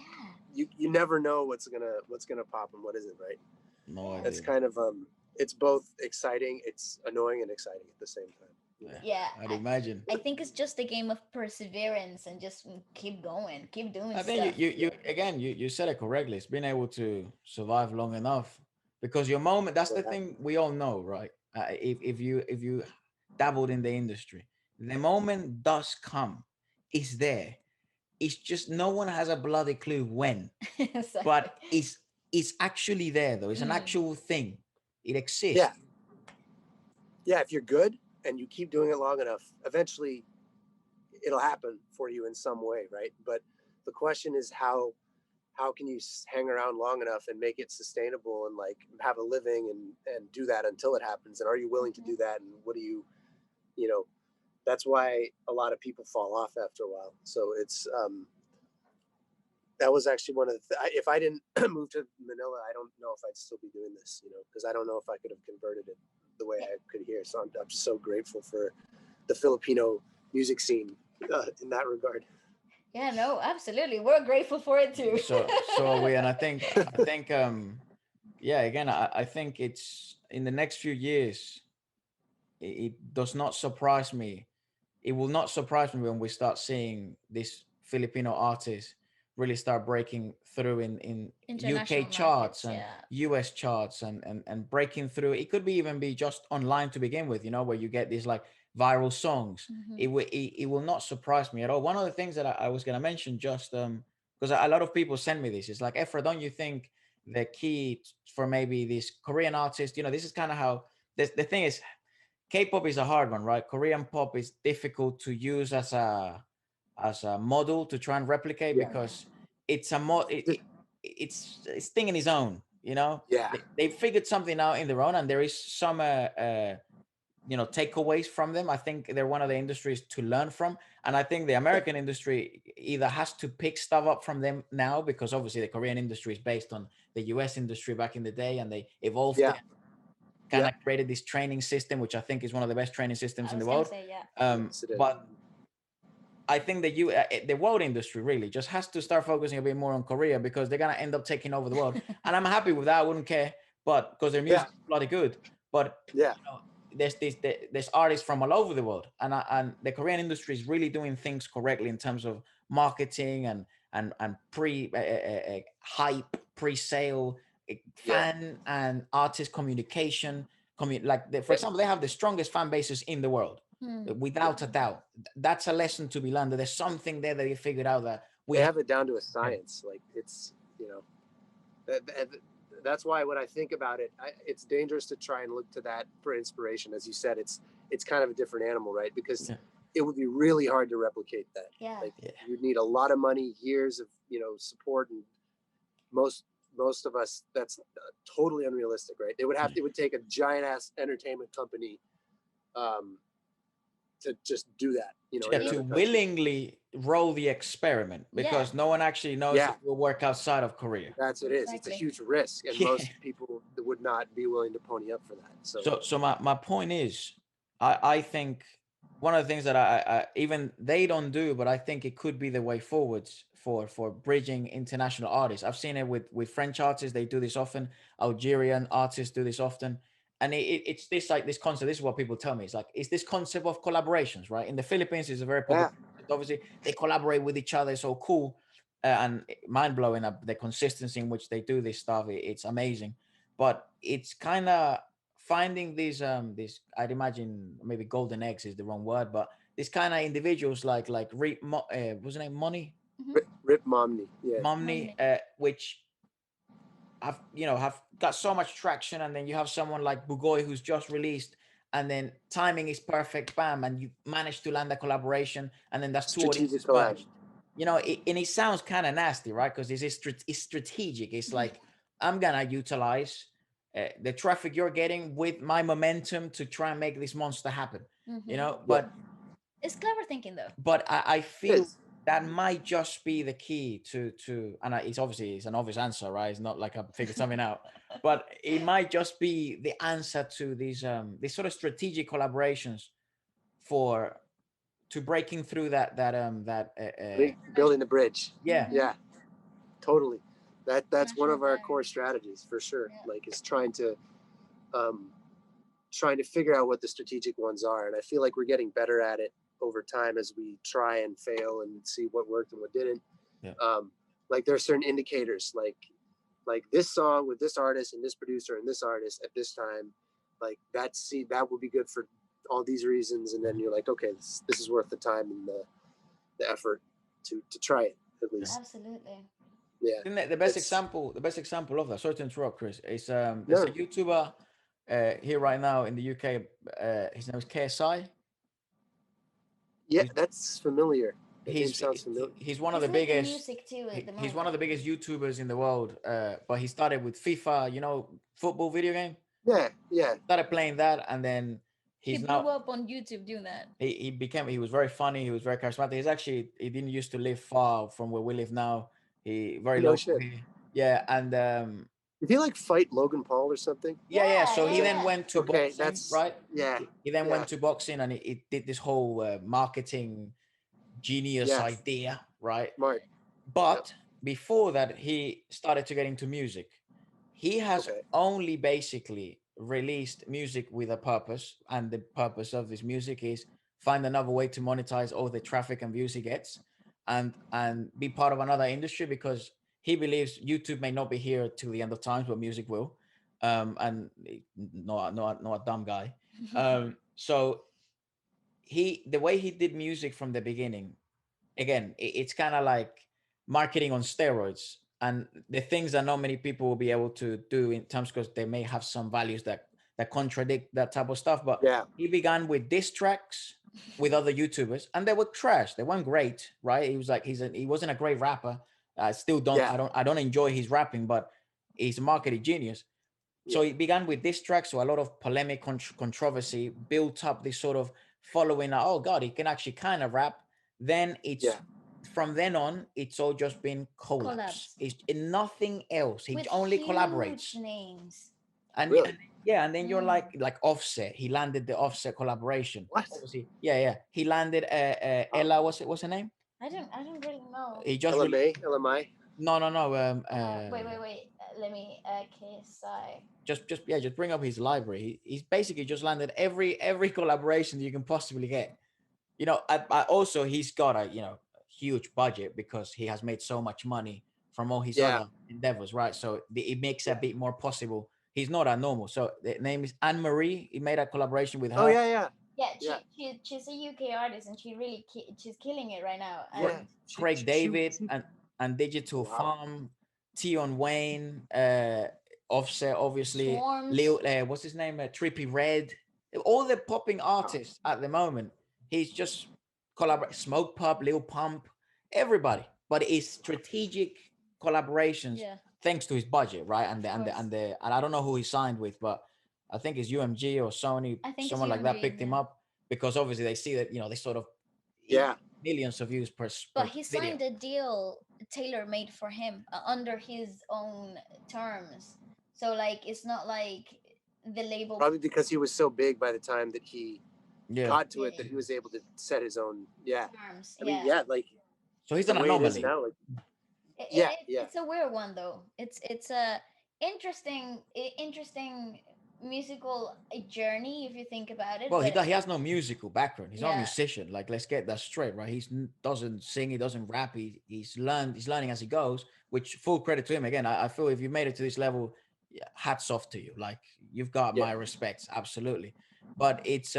you never know what's gonna pop and what isn't, right? No idea. It's kind of it's both exciting, it's annoying and exciting at the same time. Yeah, I'd imagine. I think it's just a game of perseverance and just keep going, keep doing I stuff. think you said it correctly. It's being able to survive long enough, because your moment. That's the thing we all know, right? If you dabbled in the industry, the moment does come. It's there. It's just no one has a bloody clue when. Exactly. But it's actually there though. It's an actual thing. It exists. Yeah, if you're good and you keep doing it long enough, eventually it'll happen for you in some way, right? But the question is how can you hang around long enough and make it sustainable and like have a living and do that until it happens? And are you willing to do that? And what do you know, that's why a lot of people fall off after a while. So it's that was actually one of the if I didn't move to Manila, I don't know if I'd still be doing this, you know, because I don't know if I could have converted it the way I could here. So I'm just so grateful for the Filipino music scene in that regard. Yeah, no, absolutely. We're grateful for it too. So are we, and I think again, I think it's in the next few years, it does not surprise me. It will not surprise me when we start seeing these Filipino artists really start breaking through in UK charts and US charts and breaking through. It could be even be just online to begin with, you know, where you get these like viral songs. It will not surprise me at all. One of the things that I was going to mention, just because a lot of people send me this, it's like, Efra, don't you think the key for maybe these Korean artists, you know, this is kind of how the thing is, K-pop is a hard one, right? Korean pop is difficult to use as a model to try and replicate Yeah. because it's a it's thing in its own. You know, Yeah. they figured something out in their own, and there is some takeaways from them. I think they're one of the industries to learn from, and I think the American industry either has to pick stuff up from them now, because obviously the Korean industry is based on the US industry back in the day, and they evolved Yeah. it, kind of created this training system, which I think is one of the best training systems in the world. Say, yeah. Yes, it is. But I think the world industry really just has to start focusing a bit more on Korea, because they're gonna end up taking over the world, and I'm happy with that. I wouldn't care, but because their music is bloody good. But Yeah. there's artists from all over the world, and the Korean industry is really doing things correctly in terms of marketing and pre hype, pre-sale, fan and artist communication. For example, they have the strongest fan bases in the world, without a doubt. That's a lesson to be learned. There's something there that they figured out that They have it down to a science. Like it's, that's why when I think about it, it's dangerous to try and look to that for inspiration. As you said, it's kind of a different animal, right? Because it would be really hard to replicate that. Yeah. You'd need a lot of money, years of support, and most of us, that's totally unrealistic, right? It would take a giant ass entertainment company to just do that, to willingly roll the experiment, because no one actually knows if it will work outside of Korea. That's what it is. It's a huge risk, and most people would not be willing to pony up for that. So my point is, I think one of the things that I even they don't do, but I think it could be the way forwards for bridging international artists. I've seen it with French artists. They do this often. Algerian artists do this often. And it's this this concept. This is what people tell me. It's this concept of collaborations, right? In the Philippines, it's a very popular. Obviously, they collaborate with each other. It's so cool and mind blowing. The consistency in which they do this stuff, it's amazing. But it's kind of finding these I'd imagine maybe golden eggs is the wrong word, but these kind of individuals like what's his name, Rip Momney, Momney, which have got so much traction, and then you have someone like Bugoy who's just released, and then timing is perfect, bam, and you manage to land a collaboration, and then that's two audiences merged. And it sounds kind of nasty, right? Because it's strategic. It's like, I'm gonna utilize the traffic you're getting with my momentum to try and make this monster happen. But it's clever thinking, though. But I feel that might just be the key to and it's an obvious answer, right? It's not like I figured something out, but it might just be the answer to these sort of strategic collaborations to breaking through that building the bridge. Yeah, totally. That's one of our core strategies for sure. Like, is trying to figure out what the strategic ones are, and I feel like we're getting better at it over time as we try and fail and see what worked and what didn't. Like, there are certain indicators, like this song with this artist and this producer and this artist at this time, like that would be good for all these reasons, and then you're like, okay, this is worth the time and the effort to try it, at least. Absolutely. Yeah. The best example of that, sorry to interrupt, Chris, is there's a YouTuber here right now in the UK. His name is KSI. Yeah, that's familiar. He's one of the biggest music too at the moment. He's one of the biggest YouTubers in the world. But he started with FIFA, football video game. Yeah. Started playing that, and then he blew up on YouTube doing that. He was very funny. He was very charismatic. He didn't used to live far from where we live now. He very local here. Yeah, and did he fight Logan Paul or something? Yeah. So he then went to boxing, right? Yeah. He then went to boxing, and he did this whole marketing genius idea, right? Right. But before that, he started to get into music. He has only basically released music with a purpose, and the purpose of this music is find another way to monetize all the traffic and views he gets, and be part of another industry, because he believes YouTube may not be here till the end of times, but music will. And not a dumb guy. So the way he did music from the beginning, again, it's kind of like marketing on steroids, and the things that not many people will be able to do in terms, because they may have some values that that contradict that type of stuff. But Yeah. he began with diss tracks with other YouTubers, and they were trash. They weren't great, right? He was like he wasn't a great rapper. I still don't. Yeah. I don't enjoy his rapping, but he's a marketing genius. So Yeah. it began with diss tracks, so a lot of polemic, controversy built up this sort of following. Oh God, he can actually kind of rap. Then it's from then on, it's all just been collabs. It's nothing else. He with only huge collaborates. names. And Really? and then you're like Offset. He landed the Offset collaboration. What? Obviously, yeah. He landed Ella. What's her name? I don't really know. He just LMI. no. Wait. Let me KSI. Just bring up his library. He's basically just landed every collaboration that you can possibly get. You know, I also he's got a huge budget because he has made so much money from all his other endeavors, right? So it makes it a bit more possible. He's not a normal. So the name is Anne Marie. He made a collaboration with her. Oh yeah. She's a UK artist and she's killing it right now. Yeah. And Craig David and Digital Farm, Tion Wayne, Offset, obviously. Swarms. Leo, what's his name? Trippy Red. All the popping artists at the moment. He's just collaborate. Smoke Pub, Lil Pump, everybody. But it's strategic collaborations thanks to his budget, right? And I don't know who he signed with, but I think it's UMG or Sony, someone like that picked him up because obviously they see that they sort of millions of views per. But he signed a deal tailor-made for him under his own terms. So like it's not like the label. Probably because he was so big by the time that he got to it that he was able to set his own terms. I mean, like so he's an anomaly. Now, like, it's a weird one though. It's a interesting musical journey if you think about it. Well, he has no musical background. He's not a musician. Like, let's get that straight, right? He doesn't sing. He doesn't rap. He's learning as he goes. Which full credit to him. Again, I feel if you made it to this level, hats off to you. Like, you've got my respects, absolutely. But it's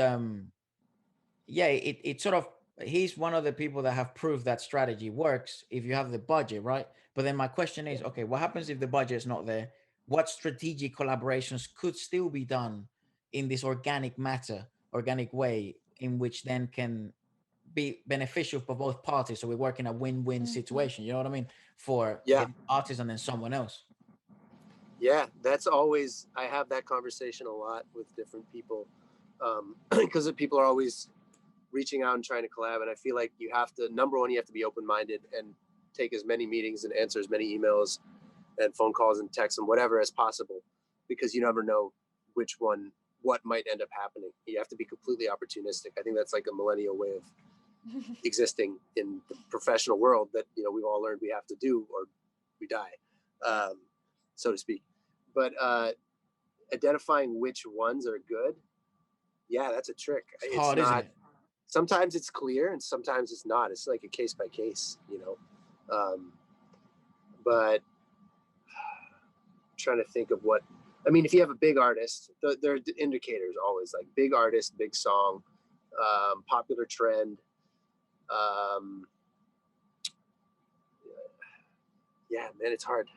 it's sort of, he's one of the people that have proved that strategy works if you have the budget, right? But then my question is, okay, what happens if the budget is not there? What strategic collaborations could still be done in this organic way, in which then can be beneficial for both parties? So we work in a win-win situation. You know what I mean? For the artist and then someone else. Yeah, that's always, I have that conversation a lot with different people because people are always reaching out and trying to collab. And I feel like you have to, number one, you have to be open-minded and take as many meetings and answer as many emails and phone calls and texts and whatever as possible, because you never know what might end up happening. You have to be completely opportunistic. I think that's like a millennial way of existing in the professional world that, we've all learned we have to do or we die, so to speak. But identifying which ones are good, that's a trick. It's hard, isn't it? Sometimes it's clear and sometimes it's not. It's like a case by case, but trying to think of what, I mean, if you have a big artist, there are indicators always, like big artist, big song, popular trend. Man, it's hard.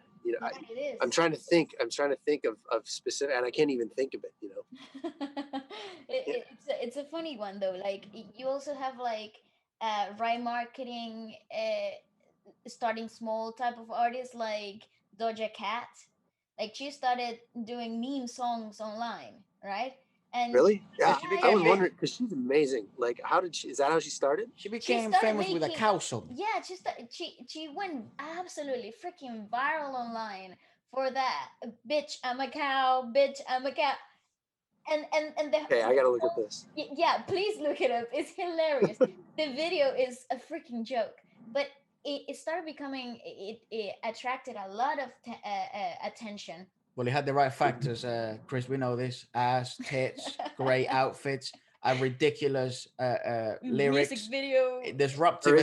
I'm trying to think of specific, and I can't even think of it, It's a funny one though. Like you also have like right marketing, starting small type of artists like Doja Cat. Like she started doing meme songs online, right? And really, I was wondering because she's amazing. Like, is that how she started? She became famous with a cow song. Yeah, she went absolutely freaking viral online for that. Bitch, I'm a cow. Bitch, I'm a cow. And okay, I gotta look at this. Yeah, please look it up. It's hilarious. The video is a freaking joke, but it started becoming, it attracted a lot of attention. Well, he had the right factors, Chris. We know this: ass, tits, great outfits, a ridiculous lyrics, music video, disruptive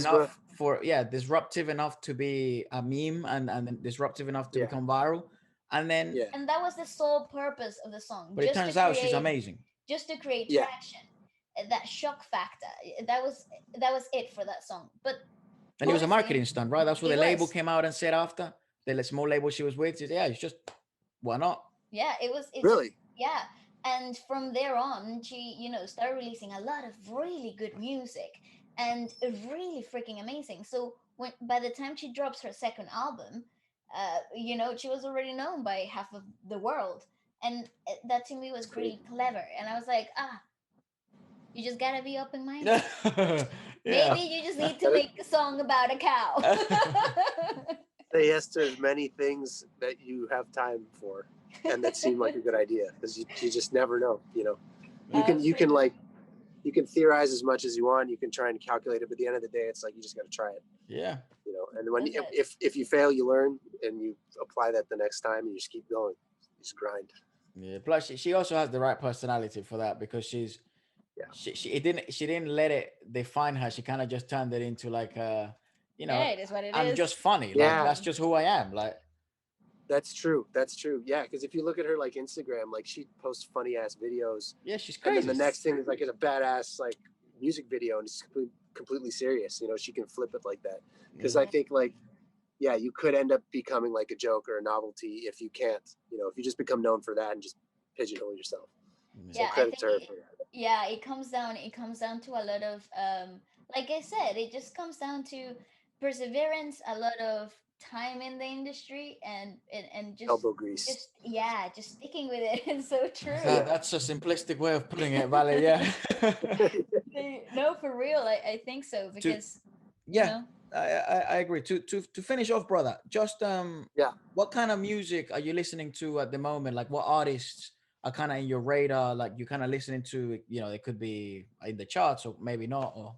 enough to be a meme, and disruptive enough to become viral. And then, and that was the sole purpose of the song. But it turns out she's amazing. Just to create traction, that shock factor. That was it for that song. But and it was a marketing stunt, right? That's what the label came out and said after the small label she was with. It's just, why not? Yeah, it was really. Yeah, And from there on, she, started releasing a lot of really good music and really freaking amazing. So when by the time she drops her second album, she was already known by half of the world, and that to me was really clever. And I was like, you just gotta be open minded. Yeah. Maybe you just need to make a song about a cow. Say yes to as many things that you have time for, and that seem like a good idea, because you just never know. You can theorize as much as you want. You can try and calculate it, but at the end of the day, it's like you just got to try it. Yeah. And when if you fail, you learn, and you apply that the next time, and you just keep going. You just grind. Yeah. Plus, she also has the right personality for that, because she didn't let it define her. She kind of just turned it into like it is what it I'm is. just funny. Like that's just who I am. Like that's true. Yeah, because if you look at her like Instagram, like she posts funny ass videos. Yeah, she's crazy. And then the next thing is like a badass like music video, and it's completely serious. She can flip it like that. Because I think you could end up becoming like a joke or a novelty if you can't. If you just become known for that and just pigeonhole yourself. Yeah, credit to her for that. Yeah, it comes down to a lot of like I said, it just comes down to perseverance, a lot of time in the industry, and just elbow grease. Just sticking with it. It's so true. That's a simplistic way of putting it, Vale. Yeah. No, for real, I think so, because I agree. To finish off, brother, just what kind of music are you listening to at the moment? Like, what artists are kind of in your radar? Like, you kind of listening to, it could be in the charts or maybe not. Or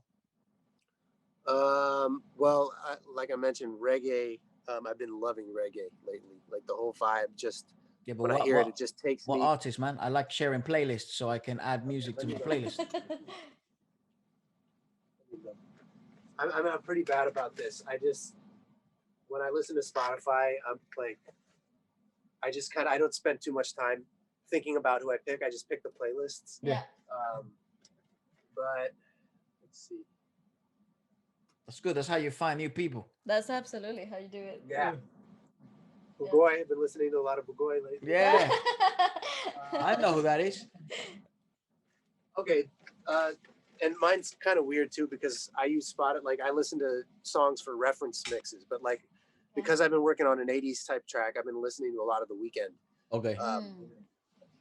well, like I mentioned, reggae. I've been loving reggae lately. Like the whole vibe, just when I hear it, it just takes me. What artist, man? I like sharing playlists so I can add music to my playlist. I'm pretty bad about this. When I listen to Spotify, I'm like, I don't spend too much time thinking about who I pick. I just pick the playlists. Yeah. But let's see. That's good. That's how you find new people. That's absolutely how you do it. Yeah. Bugoy, I've been listening to a lot of Bugoy lately. Yeah. I know who that is. Okay. And mine's kind of weird too, because I use Spotify. Like I listen to songs for reference mixes, but like because I've been working on an 80s type track, I've been listening to a lot of The Weeknd. Okay.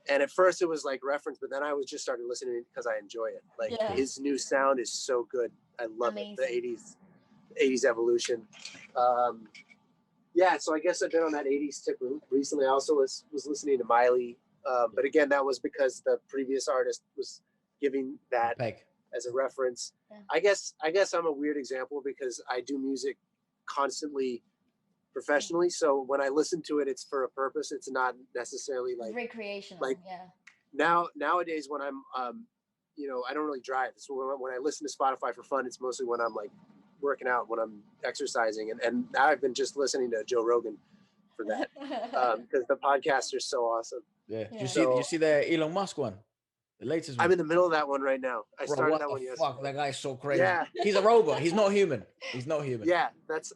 And at first it was like reference, but then I was just started listening because I enjoy it. Like his new sound is so good. I love it. The 80s evolution. So I guess I've been on that 80s tip recently. I also was listening to Miley. But again, that was because the previous artist was giving that as a reference. Yeah. I guess I'm a weird example because I do music constantly professionally. So when I listen to it, it's for a purpose. It's not necessarily like recreational. Like nowadays when I'm, I don't really drive. So when I listen to Spotify for fun, it's mostly when I'm like working out, when I'm exercising. And now I've been just listening to Joe Rogan for that because the podcasts are so awesome. Yeah. You see the Elon Musk one? The latest one. I'm in the middle of that one right now. I started that one yesterday. Fuck, that guy's so crazy. Yeah. He's a robot. He's not human. Yeah,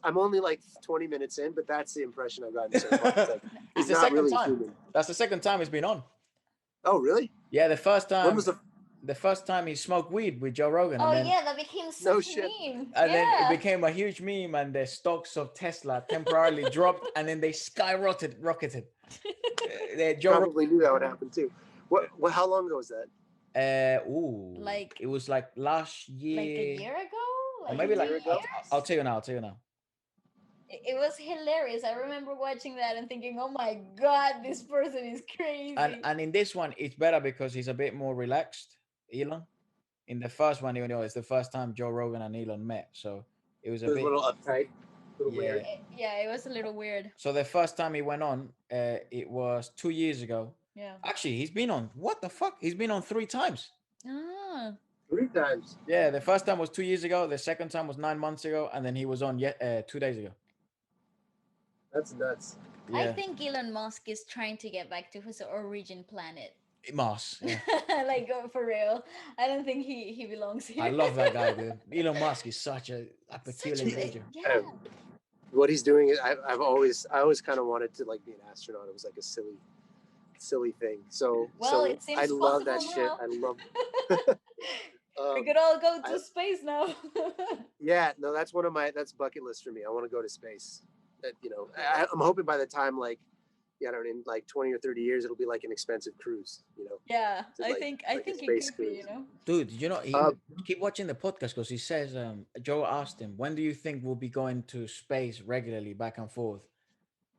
I'm only like 20 minutes in, but that's the impression I've gotten so far. It's the second time. Human. That's the second time he's been on. Oh, really? Yeah, the first time. When was the first time he smoked weed with Joe Rogan? Oh, and then, that became such a meme. And then it became a huge meme, and the stocks of Tesla temporarily dropped, and then they rocketed. Probably knew that would happen too. What? How long ago was that? It was like last year. Like a year ago? Or maybe like I'll tell you now. It was hilarious. I remember watching that and thinking, "Oh my god, this person is crazy." And in this one, it's better because he's a bit more relaxed. Elon. In the first one, it's the first time Joe Rogan and Elon met, so it was a little uptight, a little weird. Yeah, it was a little weird. So the first time he went on, it was 2 years ago. Yeah. Actually, he's been on. What the fuck? He's been on 3 times. Ah. 3 times. Yeah, the first time was 2 years ago. The second time was 9 months ago, and then he was on 2 days ago. That's nuts. Yeah. I think Elon Musk is trying to get back to his origin planet. Mars. Yeah. Like, for real. I don't think he belongs here. I love that guy, dude. Elon Musk is such a peculiar individual. Yeah. What he's doing is I always kind of wanted to like be an astronaut. It was like a silly silly thing. So Well, it seems I love that possible shit. now. I love. We could all go to I- space now. Yeah, no, that's that's bucket list for me. I want to go to space. That I'm hoping by the time I don't know, in like 20 or 30 years, it'll be like an expensive cruise. Yeah, to, I like- think like a it space could be, cruise. Dude, Uh, keep watching the podcast because he says, Joe asked him, when do you think we'll be going to space regularly back and forth?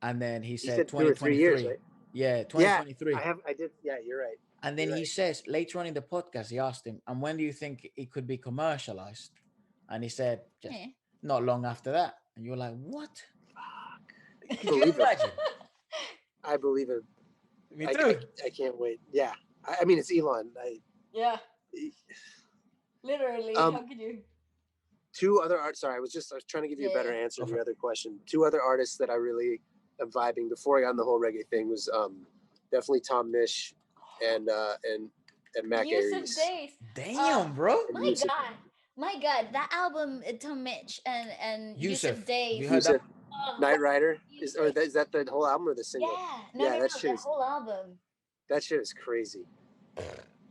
And then he He said said 2 or 3 years, 2023. right? Yeah, Yeah, 2023. I did. Yeah, you're right. And then You're he right. says later on in the podcast, he asked him, and when do you think it could be commercialized? And he said, just Yeah. not long after that. And you're like, what? Fuck. Could you Believe it. imagine? I believe it. Me too. I can't wait. Yeah. I mean, it's Elon. Yeah, literally. Um, How could you? Two other art. Sorry, I was trying to give you a better Yeah. answer to Go your for other question. Two other artists that I really am vibing before I got on the whole reggae thing was definitely Tom Misch and Mac Use of Aries. Days. Damn, bro. And My Yusuf. God. My God, that album, Tom Mitch and Use Yusuf. of Days. You heard that? Yusuf, Oh, Knight Rider is Yusuf. that the whole album or the single? Yeah, no, that the shit is whole album. crazy.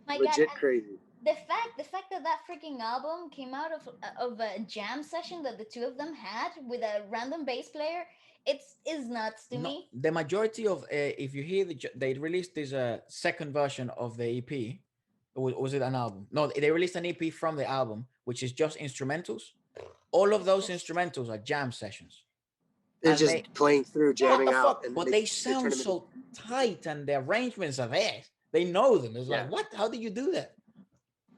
My Legit God, and crazy. the fact that freaking album came out of a jam session that the two of them had with a random bass player, is nuts to No, me. the majority of if you hear they released this second version of the EP, or was it an album? No, they released an EP from the album, which is just instrumentals. All of those instrumentals are jam sessions. They're And just they, playing through, what jamming the out, fuck? and But then they they sound turn them into. so tight, and the arrangements are there. They know them. It's Yeah. like, what? How did you do that?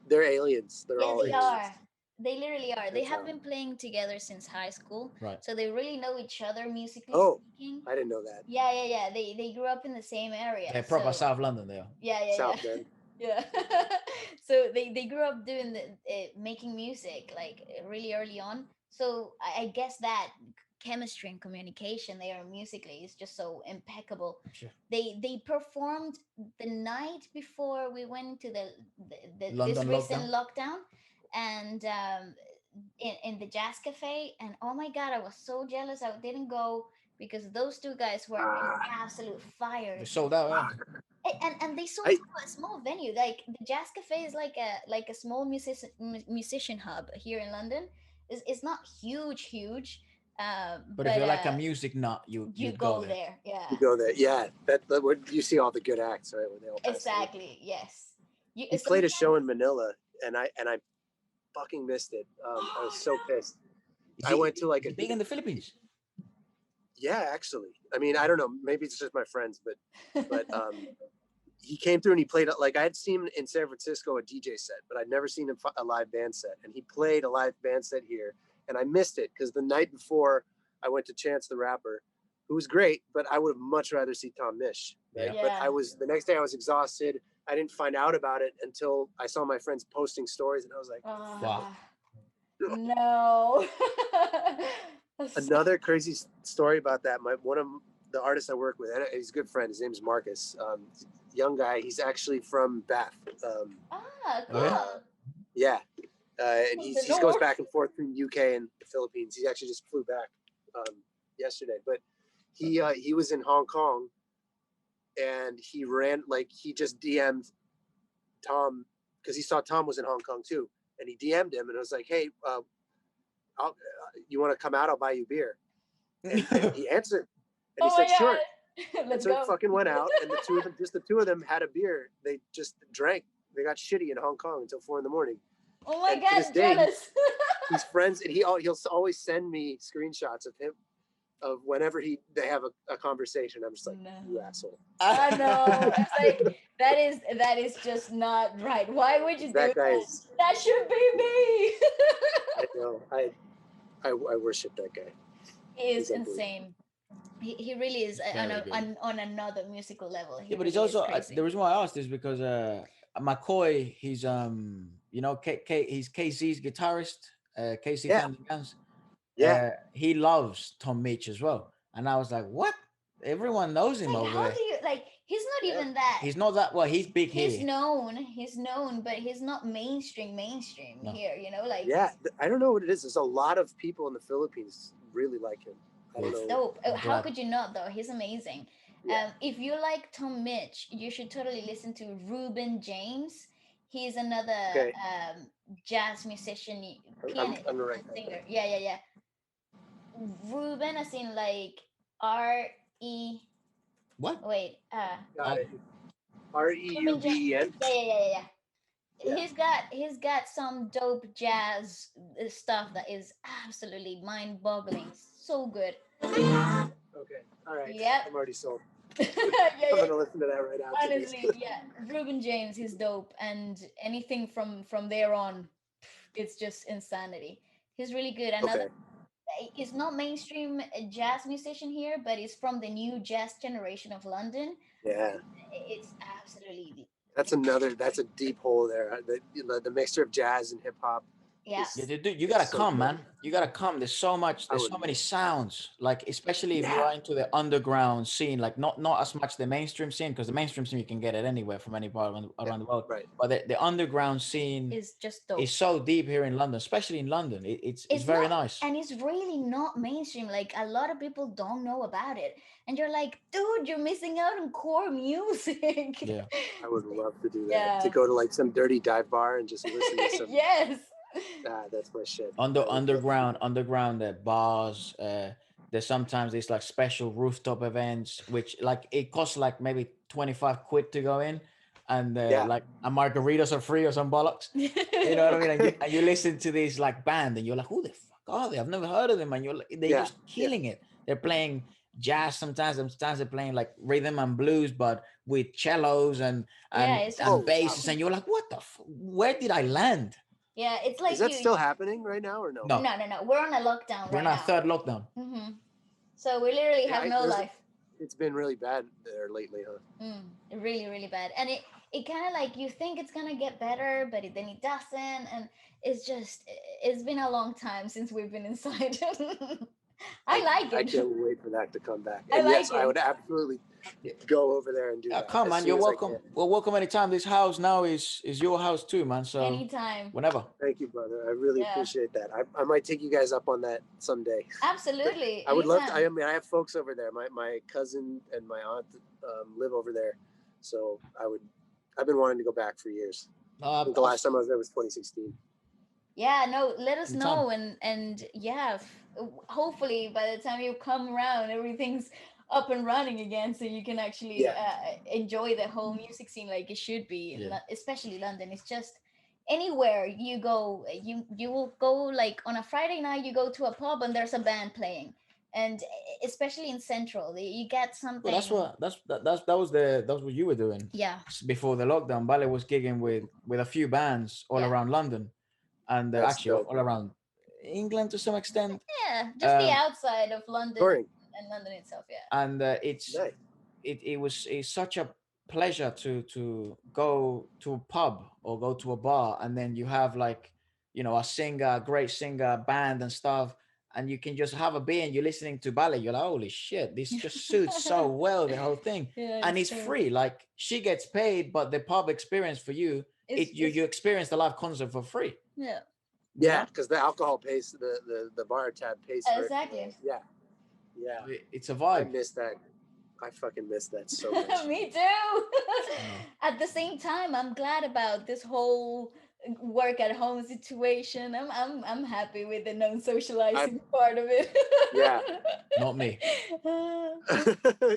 They're aliens. They're Yeah, all they aliens. are. They literally are. They That's have how- been playing together since high school, Right. so they really know each other musically Oh, speaking. I didn't know that. Yeah. They grew up in the same area. They're proper so, South London. They are. Yeah. South Bend. Yeah. So they grew up doing making music like really early on. So I guess that chemistry and communication there musically is just so impeccable. Sure. They performed the night before we went into this London recent lockdown, and in the jazz cafe. And oh my God, I was so jealous I didn't go because those two guys were absolute fire. They sold out. Yeah. And they sold out a small venue. Like the jazz cafe is like a small musician hub here in London. It's not huge. But if you're like a music nut, you go there. Yeah. You go there. Yeah, that where you see all the good acts, right? When they all pass Exactly. Yes. He played a show in Manila, and I fucking missed it. I was so pissed. I went to like a big in the Philippines. Yeah, actually. I mean, I don't know. Maybe it's just my friends, but he came through and he played like I had seen him in San Francisco a DJ set, but I'd never seen him a live band set. And he played a live band set here, and I missed it because the night before I went to Chance the Rapper, who was great, but I would have much rather see Tom Misch. Right? Yeah. But the next day I was exhausted. I didn't find out about it until I saw my friends posting stories, and I was like, Wow. No. Another crazy story about that. One of the artists I work with, and he's a good friend. His name's Marcus. Young guy. He's actually from Bath. Cool. Yeah, and he goes back and forth between UK and the Philippines. He actually just flew back yesterday, but he was in Hong Kong, and he just DM'd Tom because he saw Tom was in Hong Kong too, and he DM'd him and I was like, hey, you want to come out? I'll buy you beer. And he answered, and he said, sure. Let's so go. he fucking went out, and the two of them had a beer. They just drank. They got shitty in Hong Kong until 4 a.m. Oh my And to God, this day, jealous. He's friends, and he'll always send me screenshots of him of whenever they have a conversation. I'm just like, you asshole. I know. It's like that is just not right. Why would you do that? That should be me. I know. I worship that guy. He is insane. He really is on another musical level. Yeah, but he's also the reason why I asked is because McCoy, he's he's KC's guitarist, KC Thunderguns. Yeah, he loves Tom Mitch as well, and I was like, what? Everyone knows him over there. How do you He's not even that. He's not that. Well, he's big here. He's known, but he's not mainstream here. Yeah, I don't know what it is. There's a lot of people in the Philippines really like him. I don't know. Dope. How could you not though? He's amazing. If you like Tom Mitch, you should totally listen to Ruben James. He's another Okay. jazz musician, pianist, I'm gonna write and that singer. down. Yeah. Ruben, as in like R-E. What? Wait, Got Oh, it. Ruben James. REUBEN. Yeah. Yeah. He's got some dope jazz stuff that is absolutely mind-boggling. So good. Okay. All right. Yep. I'm already sold. yeah, I'm yeah. gonna listen to that right after this. Honestly, yeah. Ruben James is dope, and anything from there on, it's just insanity. He's really good. Another, Okay. he's not mainstream jazz musician here, but he's from the new jazz generation of London. Yeah. It's absolutely That's a deep hole there. The mixture of jazz and hip hop. yeah. yeah, dude, you It's gotta so come, good. man. You gotta come. There's so much. I There's would. so many sounds. Like especially if you Yeah. are into the underground scene, like not as much the mainstream scene, because the mainstream scene you can get it anywhere from any part around the world. Right. But the underground scene Is just dope. is so deep here in London, especially in London. It's It's very not, nice. and it's really not mainstream. Like a lot of people don't know about it, and you're like, dude, you're missing out on core music. Yeah. I would love to do that. Yeah. To go to like some dirty dive bar and just listen to some. Yes. That's my shit. Underground bars. There's sometimes these like special rooftop events, which like it costs like maybe 25 quid to go in, and Yeah. like a margaritas are free or some bollocks. You know what I mean? And you listen to this like band, and you're like, who the fuck are they? I've never heard of them. And you're like, they're Yeah, just killing it. They're playing jazz sometimes they're playing like rhythm and blues, but with cellos and Yeah, it's and just- basses, and you're like, what the? Where did I land? Yeah, it's like Is that still happening right now or no? No. No. We're on a lockdown We're right in our now. third lockdown. So we literally Yeah, have no life. It's been really bad there lately, huh? Really, really bad. And it kind of like you think it's gonna get better, but then it doesn't. And it's been a long time since we've been inside. I like it. I can't wait for that to come back. I And like yes, it. I would absolutely go over there and do that. Come as man, soon you're as I welcome. can. Well, welcome anytime. This house now is your house too, man. So Anytime. whenever. Thank you, brother. I really Yeah. appreciate that. I might take you guys up on that someday. Absolutely. I would love to. anytime. I mean, I have folks over there. My cousin and my aunt live over there, so I've been wanting to go back for years. I think the last time I was there was 2016. Yeah, no, let us Anytime. know, and yeah, hopefully by the time you come around, everything's up and running again, so you can actually enjoy the whole music scene like it should be. Yeah. Especially London. It's just anywhere you go, you will go like on a Friday night, you go to a pub and there's a band playing, and especially in Central, you get something. Well, that was what you were doing. Yeah. Before the lockdown, Ballet was gigging with a few bands all Yeah. around London, and That's actually dope. all around England to some extent. Yeah, just the outside of London Touring. and London itself. Yeah. And it's Nice. it's such a pleasure to go to a pub or go to a bar, and then you have like a great singer, band and stuff, and you can just have a beer and you're listening to ballet. You're like, holy shit, this just suits so well the whole thing. Yeah, And it's so- free. Like she gets paid, but the pub experience for you, you experience the live concert for free. Yeah. Yeah, because the alcohol pays the bar tab pays for Exactly. it. Yeah. It's a I vibe. miss that. I fucking miss that so much. Me too. At the same time, I'm glad about this whole work at home situation. I'm happy with the non-socializing part of it. Yeah. Not me.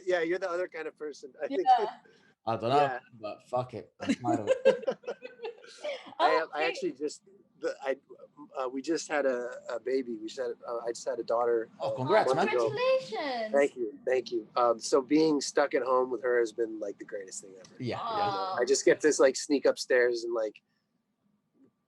Yeah, you're the other kind of person. I think. Yeah. I don't know, Yeah. but fuck it. I'm tired of it. I Okay. actually just we just had a baby. I just had a daughter. Oh, congrats, a month man. ago. Congratulations. Thank you. So being stuck at home with her has been like the greatest thing ever. Yeah. Aw. I just get to like sneak upstairs and like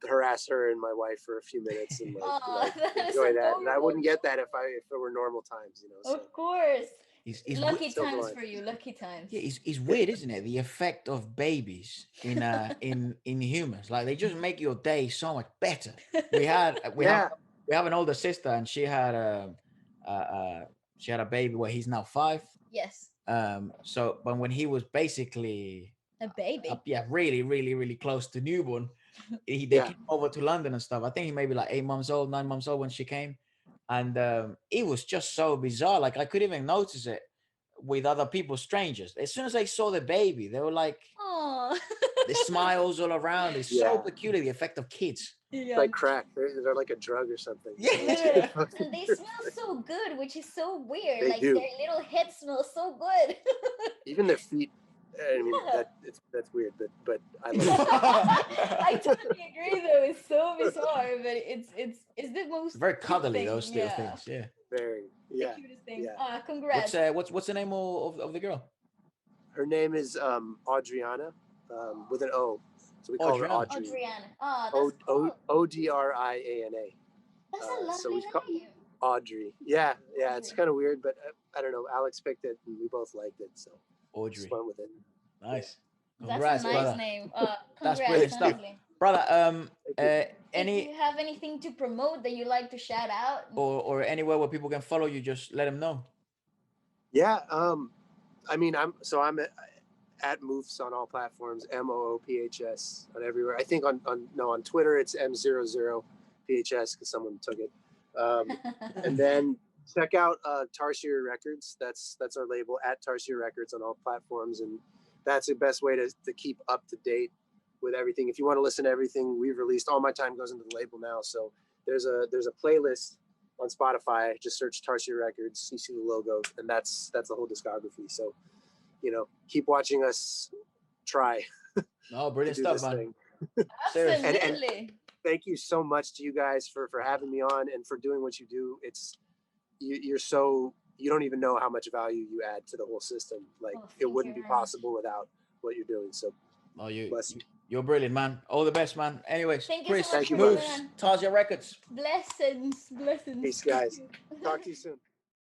harass her and my wife for a few minutes and Aw, that is enjoy that. And I adorable. wouldn't get that if it were normal times, So. Of course. It's Lucky so times glad. for you. Lucky times. Yeah, it's weird, isn't it? The effect of babies in humans, like they just make your day so much better. We have an older sister, and she had a baby where he's now 5. Yes. So, but when he was basically A baby. really, really, really close to newborn, they came over to London and stuff. I think he may be like 8 months old, 9 months old when she came, and it was just so bizarre. Like I couldn't even notice it with other people, strangers. As soon as they saw the baby, they were like, Oh. the smiles all around. It's so peculiar, the effect of kids. It's like crack. They're like a drug or something. Yeah. And they smell so good, which is so weird. They like do. their little head smells so good. Even their feet. I mean, that's weird, but I love it. I totally agree, though. It's so bizarre, but it's the most Very cuddly, thing. those little things. Yeah. Very. Yeah. The cutest thing. Yeah. Congrats. What's the name of the girl? Her name is Audriana, with an O. So we call her Audrey. Adriana. Oh, that's cool. Odriana. That's a lovely so we call name. Audrey. Yeah. It's kind of weird, but I don't know. Alex picked it, and we both liked it, so Audrey. just went with it. Nice. Congrats, that's a nice brother. name. That's brilliant stuff, brother. If you have anything to promote that you like to shout out, or anywhere where people can follow you, just let them know. Yeah. I mean, I'm at Moophs on all platforms, MOOPHS on everywhere. I think on Twitter it's M00PHS because someone took it. And then check out Tarsier Records. That's our label, at Tarsier Records on all platforms, and that's the best way to keep up to date with everything. If you want to listen to everything we've released, all my time goes into the label now. So there's a playlist on Spotify. Just search Tarsier Records. You see the logo, and that's the whole discography. So, keep watching us try. Oh, brilliant stuff, man. Absolutely. And thank you so much to you guys for having me on and for doing what you do. You don't even know how much value you add to the whole system. Like, it wouldn't be possible without what you're doing. So, you're brilliant, man. All the best, man. Anyways, thank Chris, you so much, Moophs, Tarsier Records. Blessings. Peace, guys. Talk to you soon.